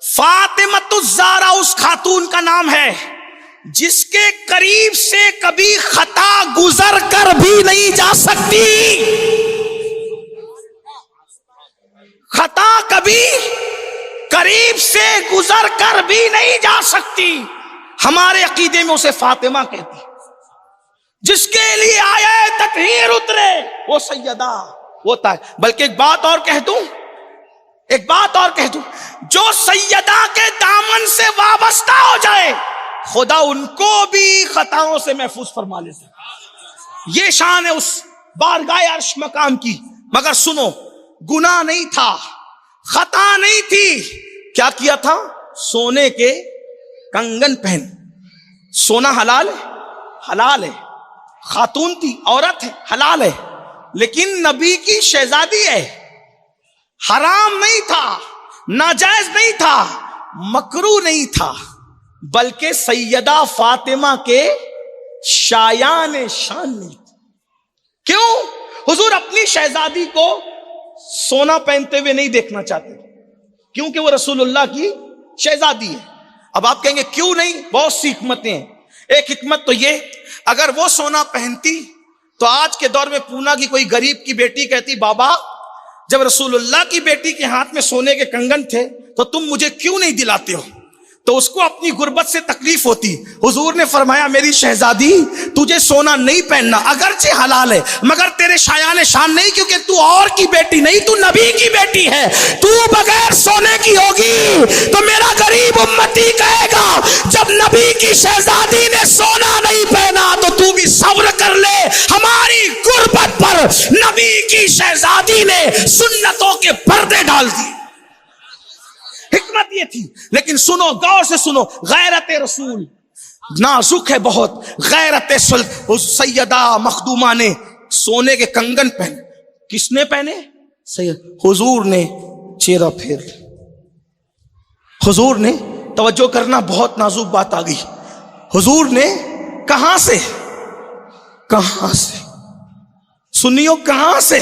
فاطمۃ الزہرا اس خاتون کا نام ہے جس کے قریب سے کبھی خطا گزر کر بھی نہیں جا سکتی. خطا کبھی قریب سے گزر کر بھی نہیں جا سکتی. ہمارے عقیدے میں اسے فاطمہ کہتی. جس کے لیے آئے تطہیر اترے وہ سیدہ ہوتا ہے. بلکہ ایک بات اور کہہ دوں, جو سیدہ کے دامن سے وابستہ ہو جائے خدا ان کو بھی خطاؤں سے محفوظ فرما لیتا. یہ شان ہے اس بارگاہ عرش مقام کی. مگر سنو, گناہ نہیں تھا, خطا نہیں تھی. کیا کیا تھا؟ سونے کے کنگن پہن. سونا حلال ہے, حلال ہے. خاتون تھی, عورت ہے, حلال ہے. لیکن نبی کی شہزادی ہے, حرام نہیں تھا, ناجائز نہیں تھا, مکروہ نہیں تھا, بلکہ سیدہ فاطمہ کے شایان شان نہیں تھا. کیوں؟ حضور اپنی شہزادی کو سونا پہنتے ہوئے نہیں دیکھنا چاہتے کیونکہ وہ رسول اللہ کی شہزادی ہے. اب آپ کہیں گے کیوں نہیں؟ بہت سی حکمتیں ہیں. ایک حکمت تو یہ, اگر وہ سونا پہنتی تو آج کے دور میں پونا کی کوئی غریب کی بیٹی کہتی بابا جب رسول اللہ کی بیٹی کے ہاتھ میں سونے کے کنگن تھے تو تم مجھے کیوں نہیں دلاتے ہو؟ تو اس کو اپنی غربت سے تکلیف ہوتی. حضور نے فرمایا میری شہزادی تجھے سونا نہیں پہننا, اگرچہ حلال ہے مگر تیرے شایان شان نہیں, کیونکہ تو اور کی بیٹی نہیں, تو نبی کی بیٹی ہے. تو بغیر سونے کی ہوگی تو میرا غریب امتی کہے گا جب نبی کی شہزادی نے سونا نہیں پہنا تو بھی صبر کر لے, ہماری غربت پر نبی کی شہزادی نے سنتوں کے پردے ڈال دیے. حکمت یہ تھی. لیکن سنو, غور سے سنو, غیرت رسول نازک ہے بہت. غیرت سیدہ مخدومہ نے سونے کے کنگن پہنے. کس نے پہنے؟ حضور نے چہرہ پھیر. حضور نے, توجہ کرنا بہت نازک بات آ گئی, حضور نے کہاں سے سنیو کہاں سے,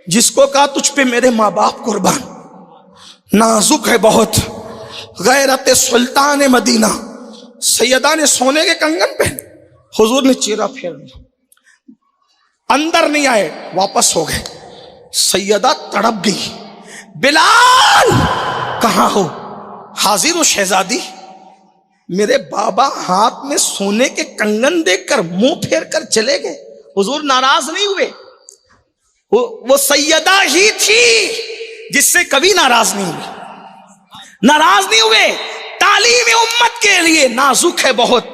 جس کو کہا تجھ پہ میرے ماں باپ قربان. نازک ہے بہت. غیرت سلطان مدینہ, سیدہ نے سونے کے کنگن پہنے. حضور نے چہرہ پھیر لیا, اندر نہیں آئے, واپس ہو گئے. سیدہ تڑپ گئی, بلال کہاں ہو؟ حاضر ہو شہزادی. میرے بابا ہاتھ میں سونے کے کنگن دیکھ کر منہ پھیر کر چلے گئے. حضور ناراض نہیں ہوئے. وہ سیدہ ہی تھی جس سے کبھی ناراض نہیں ہوئے. تعلیم امت کے لیے نازک ہے بہت.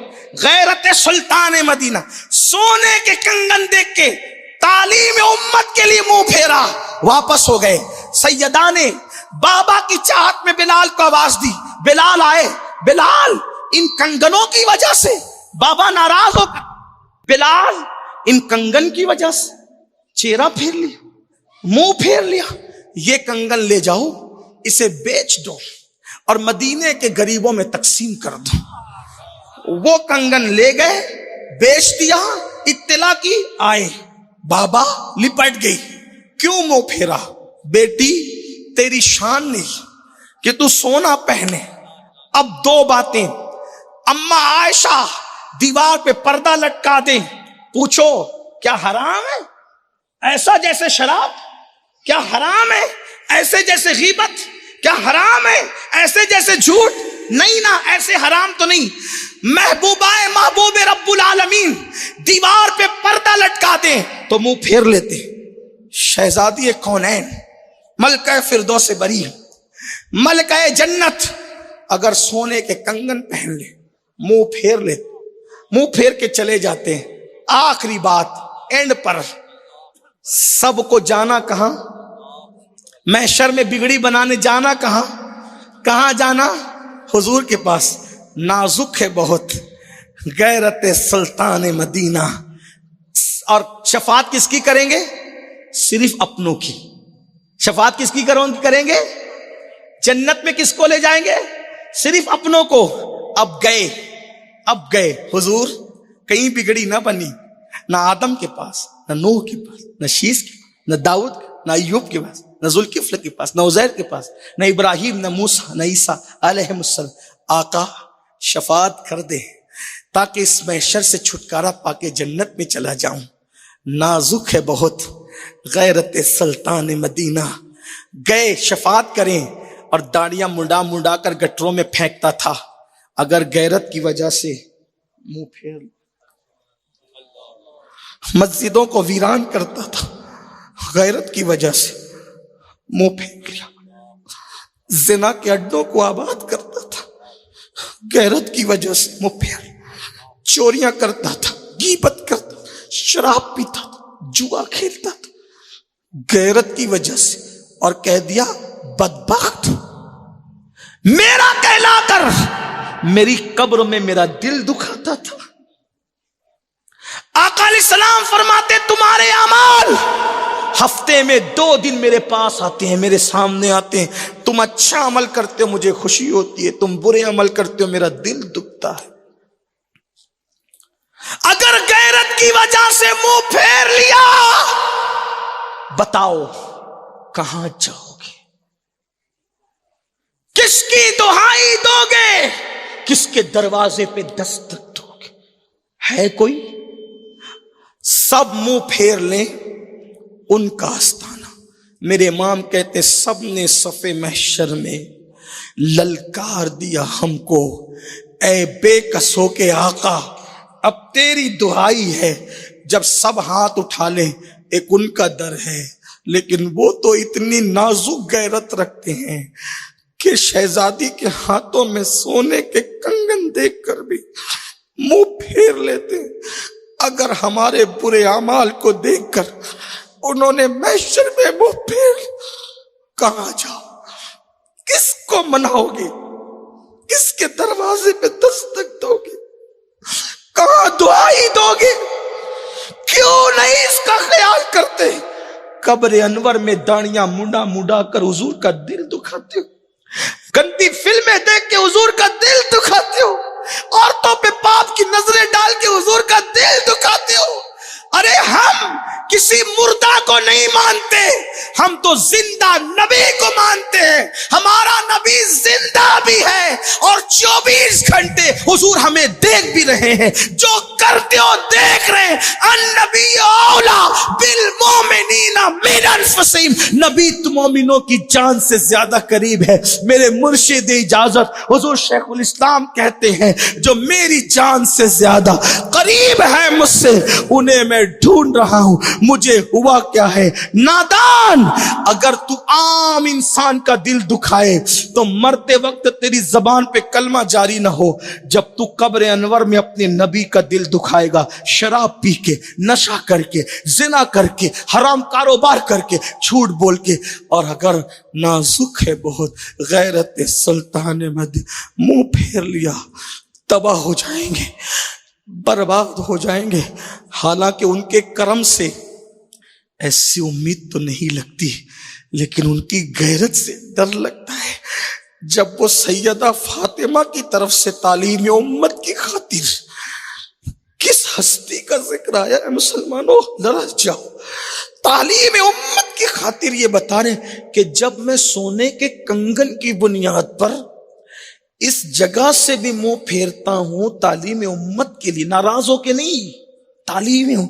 غیرت سلطان مدینہ, سونے کے کنگن دیکھ کے تعلیم امت کے لیے منہ پھیرا, واپس ہو گئے. سیدہ نے بابا کی چاہت میں بلال کو آواز دی. بلال آئے. بلال ان کنگنوں کی وجہ سے بابا ناراض ہو گئے. بلال ان کنگن کی وجہ سے چہرہ پھیر لیا, منہ پھیر لیا. یہ کنگن لے جاؤ, اسے بیچ دو اور مدینے کے غریبوں میں تقسیم کر دو. وہ کنگن لے گئے, بیچ دیا. اطلاع کی, آئے. بابا لپٹ گئی. کیوں منہ پھیرا؟ بیٹی تیری شان نہیں کہ تو سونا پہنے. اب دو باتیں, اما عائشہ دیوار پہ پردہ لٹکا دیں, پوچھو کیا حرام ہے ایسا جیسے شراب؟ کیا حرام ہے ایسے جیسے غیبت؟ کیا حرام ہے ایسے جیسے جھوٹ؟ نہیں نا ایسے حرام تو نہیں. محبوبائے محبوب رب العالمین دیوار پہ پردہ لٹکا دیں تو منہ پھیر لیتے. شہزادی کونین ملکہ فردوس بری ملکہ جنت اگر سونے کے کنگن پہن لے منہ پھیر لیتے, منہ پھیر کے چلے جاتے ہیں. آخری بات اینڈ پر سب کو جانا کہاں؟ محشر میں بگڑی بنانے جانا کہاں؟ کہاں جانا؟ حضور کے پاس. نازک ہے بہت غیرت سلطان مدینہ. اور شفاعت کس کی کریں گے؟ صرف اپنوں کی. شفاعت کس کی کریں گے؟ جنت میں کس کو لے جائیں گے؟ صرف اپنوں کو. اب گئے حضور کہیں بگڑی نہ بنی, نہ آدم کے پاس, نہ نوح کے پاس, نہ شیس کے پاس, نہ داؤد کے, نہ ایوب کے پاس, نہ ذوالکفل کے پاس, نہ عزیر کے پاس, نہ ابراہیم, نہ موسیٰ, نہ عیسیٰ علیہ السلام. آقا شفاعت کر دے تاکہ اس محشر سے چھٹکارا پا کے جنت میں چلا جاؤں. نازک ہے بہت غیرت سلطان مدینہ. گئے شفاعت کریں اور داڑیاں منڈا کر گٹروں میں پھینکتا تھا. اگر غیرت کی وجہ سے منہ پھیر, مسجدوں کو ویران کرتا تھا, غیرت کی وجہ سے منہ پھینک لیا. زنا کے اڈوں کو آباد کرتا تھا, غیرت کی وجہ سے منہ پھیر. چوریاں کرتا تھا, غیبت کرتا تھا, شراب پیتا تھا, جوا کھیلتا تھا, غیرت کی وجہ سے. اور کہہ دیا بدبخت, میرا کہلا کر. میری قبر میں میرا دل دکھاتا تھا. آقا علیہ السلام فرماتے تمہارے اعمال ہفتے میں 2 دن میرے پاس آتے ہیں, میرے سامنے آتے ہیں. تم اچھا عمل کرتے ہو مجھے خوشی ہوتی ہے, تم برے عمل کرتے ہو میرا دل دکھتا ہے. اگر غیرت کی وجہ سے منہ پھیر لیا, بتاؤ کہاں جاؤ گے؟ کس کی دہائی دو گے؟ کس کے دروازے پہ دستک دو گے؟ ہے کوئی؟ سب منہ پھیر لیں ان کا آستانہ. میرے امام کہتے سب نے صف محشر میں للکار دیا ہم کو, اے بے کسوں کے آقا اب تیری دہائی ہے. جب سب ہاتھ اٹھا لیں ایک ان کا در ہے, لیکن وہ تو اتنی نازک غیرت رکھتے ہیں کہ شہزادی کے ہاتھوں میں سونے کے کنگن دیکھ کر بھی منہ پھیر لیتے ہیں. اگر ہمارے برے اعمال کو دیکھ کر انہوں نے محشر میں منہ پھیر, کہاں جاؤ؟ کس کو مناؤ گے؟ کس کے دروازے پہ دستک دو گے؟ کہاں دعائی دو گے؟ کیوں نہیں اس کا خیال کرتے؟ قبر انور میں داڑیاں منڈا کر حضور کا دل دکھاتے ہو, گندی فلمیں دیکھ کے حضور کا دل دکھاتے ہو, عورتوں پہ پاپ کی نظریں ڈال کے حضور کا دل دکھاتے ہو. ارے ہم کسی مردہ کو نہیں مانتے, ہم تو زندہ نبی کو مانتے ہیں. ہمارا نبی زندہ بھی ہے اور 24 گھنٹے حضور ہمیں دیکھ بھی رہے ہیں. جو کرتے ہو دیکھ رہے ہیں. النبی اولا بالمومنین من انفسہم, نبی تو مومنوں کی جان سے زیادہ قریب ہے. میرے مرشد اجازت حضور شیخ الاسلام کہتے ہیں جو میری جان سے زیادہ قریب ہے مجھ سے, انہیں میں ڈھونڈ رہا ہوں. مجھے ہوا کیا ہے نادان, اگر تو عام انسان کا دل دکھائے تو مرتے وقت تیری زبان پہ کلمہ جاری نہ ہو. جب تو قبر انور میں اپنے نبی کا دل دکھائے گا شراب پی کے, نشہ کر کے, زنا کر کے, حرام کاروبار کر کے, جھوٹ بول کے, اور اگر نازک ہے بہت غیرت سلطان مدینہ منہ پھیر لیا, تباہ ہو جائیں گے, برباد ہو جائیں گے. حالانکہ ان کے کرم سے ایسی امید تو نہیں لگتی, لیکن ان کی غیرت سے ڈر لگتا ہے. جب وہ سیدہ فاطمہ کی طرف سے تعلیم امت کی خاطر کس ہستی کا ذکر آیا ہے مسلمانوں, ذرا جاؤ. تعلیم امت کی خاطر یہ بتا رہے کہ جب میں سونے کے کنگن کی بنیاد پر اس جگہ سے بھی منہ پھیرتا ہوں تعلیم امت کے لیے, ناراض ہو کے نہیں, تعلیم ہوں.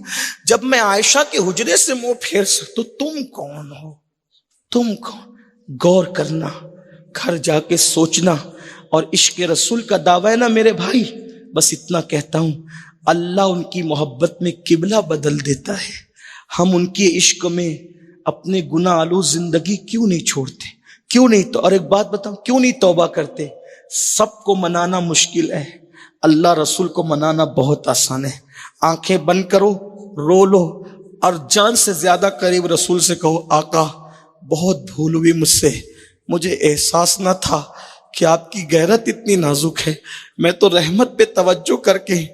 جب میں عائشہ کے حجرے سے منہ پھیر سکتا, تو تم کون ہو؟ تم کون؟ غور کرنا, گھر جا کے سوچنا. اور عشق رسول کا دعویٰ ہے نا میرے بھائی، بس اتنا کہتا ہوں، اللہ ان کی محبت میں قبلہ بدل دیتا ہے۔ ہم ان کے عشق میں اپنے گناہ آلود زندگی کیوں نہیں چھوڑتے؟ کیوں نہیں؟ تو اور ایک بات بتاؤں، کیوں نہیں توبہ کرتے؟ سب کو منانا مشکل ہے، اللہ رسول کو منانا بہت آسان ہے۔ آنکھیں بند کرو، رو لو، اور جان سے زیادہ قریب رسول سے کہو، آقا بہت بھول ہوئی مجھ سے، مجھے احساس نہ تھا کہ آپ کی غیرت اتنی نازک ہے، میں تو رحمت پہ توجہ کر کے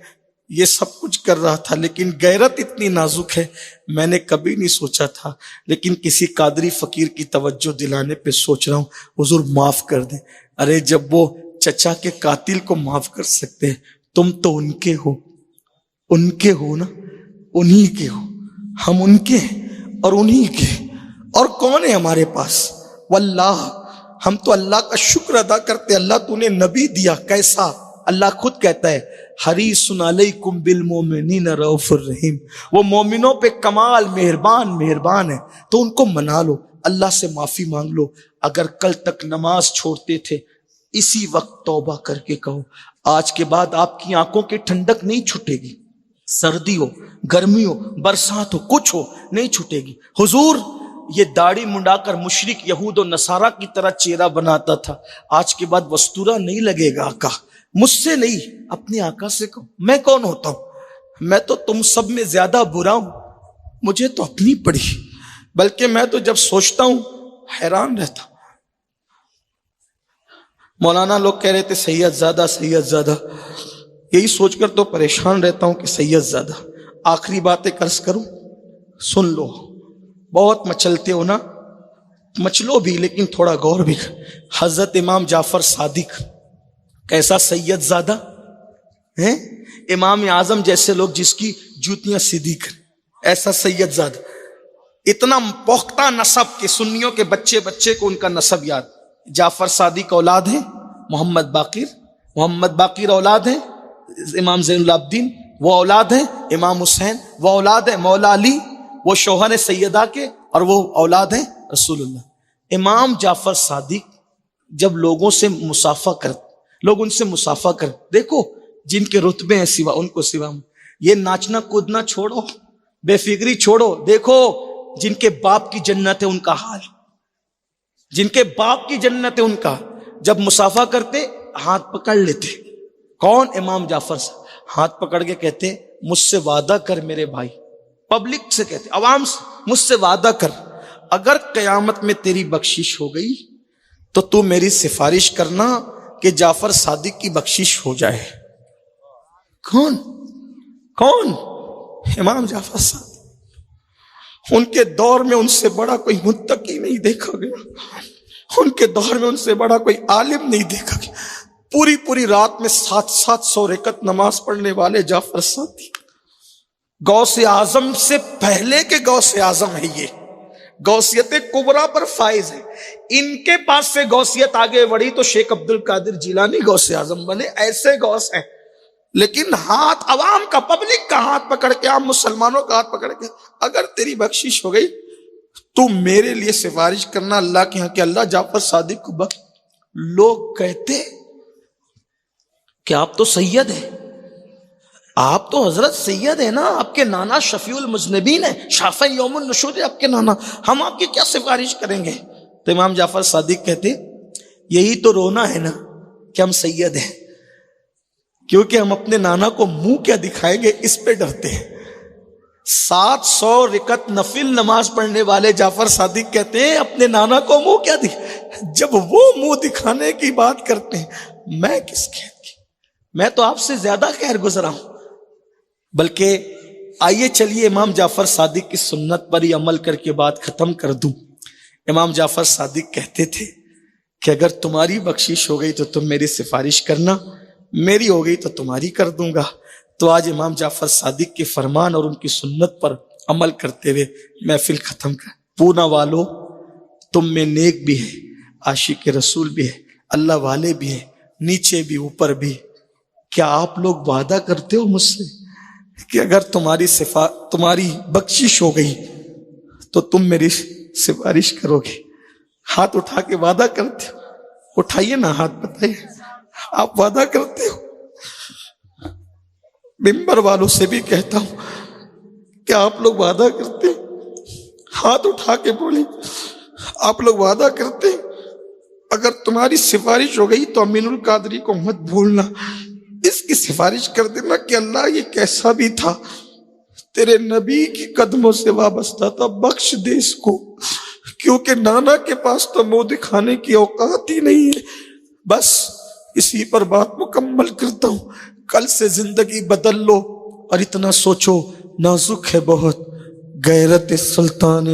یہ سب کچھ کر رہا تھا، لیکن غیرت اتنی نازک ہے میں نے کبھی نہیں سوچا تھا، لیکن کسی قادری فقیر کی توجہ دلانے پہ سوچ رہا ہوں، حضور معاف کر دیں۔ ارے جب وہ چچا کے قاتل کو معاف کر سکتے ہیں، تم تو ان کے ہو نا، انہی کے ہو، ہم ان کے اور انہی کے، اور کون ہے ہمارے پاس؟ واللہ ہم تو اللہ کا شکر ادا کرتے، اللہ تو نے نبی دیا، کیسا؟ اللہ خود کہتا ہے حریص علیکم بالمؤمنین رؤوف الرحیم، وہ مومنوں پہ کمال مہربان ہے، تو ان کو منا لو، اللہ سے معافی مانگ لو۔ اگر کل تک نماز چھوڑتے تھے، اسی وقت توبہ کر کے کہو، آج کے بعد آپ کی آنکھوں کی ٹھنڈک نہیں چھٹے گی، سردی ہو، گرمی ہو، برسات ہو، کچھ ہو، نہیں چھٹے گی۔ حضور یہ داڑھی منڈا کر مشرک یہود و نصارہ کی طرح چہرہ بناتا تھا، آج کے بعد وستورہ نہیں لگے گا آقا، مجھ سے نہیں، اپنے آقا سے کہو۔ میں کون ہوتا ہوں؟ میں تو تم سب میں زیادہ برا ہوں، مجھے تو اپنی پڑی، بلکہ میں تو جب سوچتا ہوں حیران رہتا ہوں۔ مولانا لوگ کہہ رہے تھے سید زادہ، یہی سوچ کر تو پریشان رہتا ہوں کہ سید زادہ۔ آخری باتیں عرض کروں، سن لو، بہت مچلتے ہو نا، مچلو بھی، لیکن تھوڑا غور بھی۔ حضرت امام جعفر صادق کیسا سید زادہ ہیں؟ امام اعظم جیسے لوگ جس کی جوتیاں سیدھی کریں، ایسا سید زادہ، اتنا پختہ نسب کہ سنیوں کے بچے کو ان کا نسب یاد۔ جعفر صادق اولاد ہیں محمد باقر اولاد ہیں امام زین العابدین، وہ اولاد ہیں امام حسین، وہ اولاد ہیں مولا علی، وہ شوہر سیدہ کے، اور وہ اولاد ہیں رسول اللہ۔ امام جعفر صادق جب لوگوں سے مصافحہ کرتے، لوگ ان سے مصافحہ کرتے، دیکھو جن کے رتبے ہیں سوا ان کو سوا، یہ ناچنا کودنا چھوڑو، بے فکری چھوڑو، دیکھو جن کے باپ کی جنت ہے ان کا حال، جن کے باپ کی جنت ہے ان کا، جب مصافحہ کرتے ہاتھ پکڑ لیتے۔ کون؟ امام جعفر صاحب، ہاتھ پکڑ کے کہتے مجھ سے وعدہ کر میرے بھائی، پبلک سے کہتے، عوام سے، مجھ سے وعدہ کر، اگر قیامت میں تیری بخشش ہو گئی تو تو میری سفارش کرنا کہ جعفر صادق کی بخشش ہو جائے۔ کون؟ امام جعفر صادق۔ ان کے دور میں ان سے بڑا کوئی متقی نہیں دیکھا گیا، ان کے دور میں ان سے بڑا کوئی عالم نہیں دیکھا گیا۔ پوری رات میں 700 رکعت نماز پڑھنے والے جعفر صادق، غوث اعظم سے پہلے کے غوث اعظم ہے، یہ غوثیت کبریٰ پر فائز ہے۔ ان کے پاس سے غوثیت آگے بڑھی تو شیخ عبد القادر جیلانی غوث اعظم بنے، ایسے غوث ہیں۔ لیکن ہاتھ عوام کا، پبلک کا ہاتھ پکڑ کے، عام مسلمانوں کا ہاتھ پکڑ کے، اگر تیری بخشش ہو گئی تو میرے لیے سفارش کرنا اللہ کے ہاں کہ اللہ جعفر صادق کو بخش۔ لوگ کہتے کہ آپ تو سید ہیں، آپ تو حضرت سید ہیں نا، آپ کے نانا شفیع المذنبین ہیں، شافع یوم النشور ہے آپ کے نانا، ہم آپ کی کیا سفارش کریں گے؟ تو امام جعفر صادق کہتے یہی تو رونا ہے نا کہ ہم سید ہیں، کیونکہ ہم اپنے نانا کو منہ کیا دکھائیں گے، اس پہ ڈرتے ہیں۔ 700 رکعت نفل نماز پڑھنے والے جعفر صادق کہتے ہیں اپنے نانا کو منہ کیا جب وہ منہ دکھانے کی بات کرتے ہیں، میں کس خیر کی، میں تو آپ سے زیادہ خیر گزرا ہوں۔ بلکہ آئیے چلیے امام جعفر صادق کی سنت پر ہی عمل کر کے بات ختم کر دوں۔ امام جعفر صادق کہتے تھے کہ اگر تمہاری بخشش ہو گئی تو تم میری سفارش کرنا، میری ہو گئی تو تمہاری کر دوں گا۔ تو آج امام جعفر صادق کے فرمان اور ان کی سنت پر عمل کرتے ہوئے محفل ختم کر۔ پونا والو، تم میں نیک بھی ہے، عاشق رسول بھی ہے، اللہ والے بھی ہیں، نیچے بھی اوپر بھی۔ کیا آپ لوگ وعدہ کرتے ہو مجھ سے کہ اگر تمہاری بخشش ہو گئی تو تم میری سفارش کرو گے؟ ہاتھ اٹھا کے وعدہ کرتے ہو؟ اٹھائیے نا ہاتھ، بتائیے آپ وعدہ کرتے ہو؟ ممبر والوں سے بھی کہتا ہوں کہ آپ لوگ وعدہ کرتے ہیں؟ ہاتھ اٹھا کے بولیں، آپ لوگ وعدہ کرتے ہیں؟ اگر تمہاری سفارش ہو گئی تو امین القادری کو مت بھولنا، اس کی سفارش کر دینا کہ اللہ یہ کیسا بھی تھا تیرے نبی کی قدموں سے وابستہ تھا، بخش دے اس کو، کیونکہ نانا کے پاس تو منہ دکھانے کی اوقات ہی نہیں ہے۔ بس اسی پر بات مکمل کرتا ہوں، کل سے زندگی بدل لو اور اتنا سوچو، نازک ہے بہت غیرت سلطان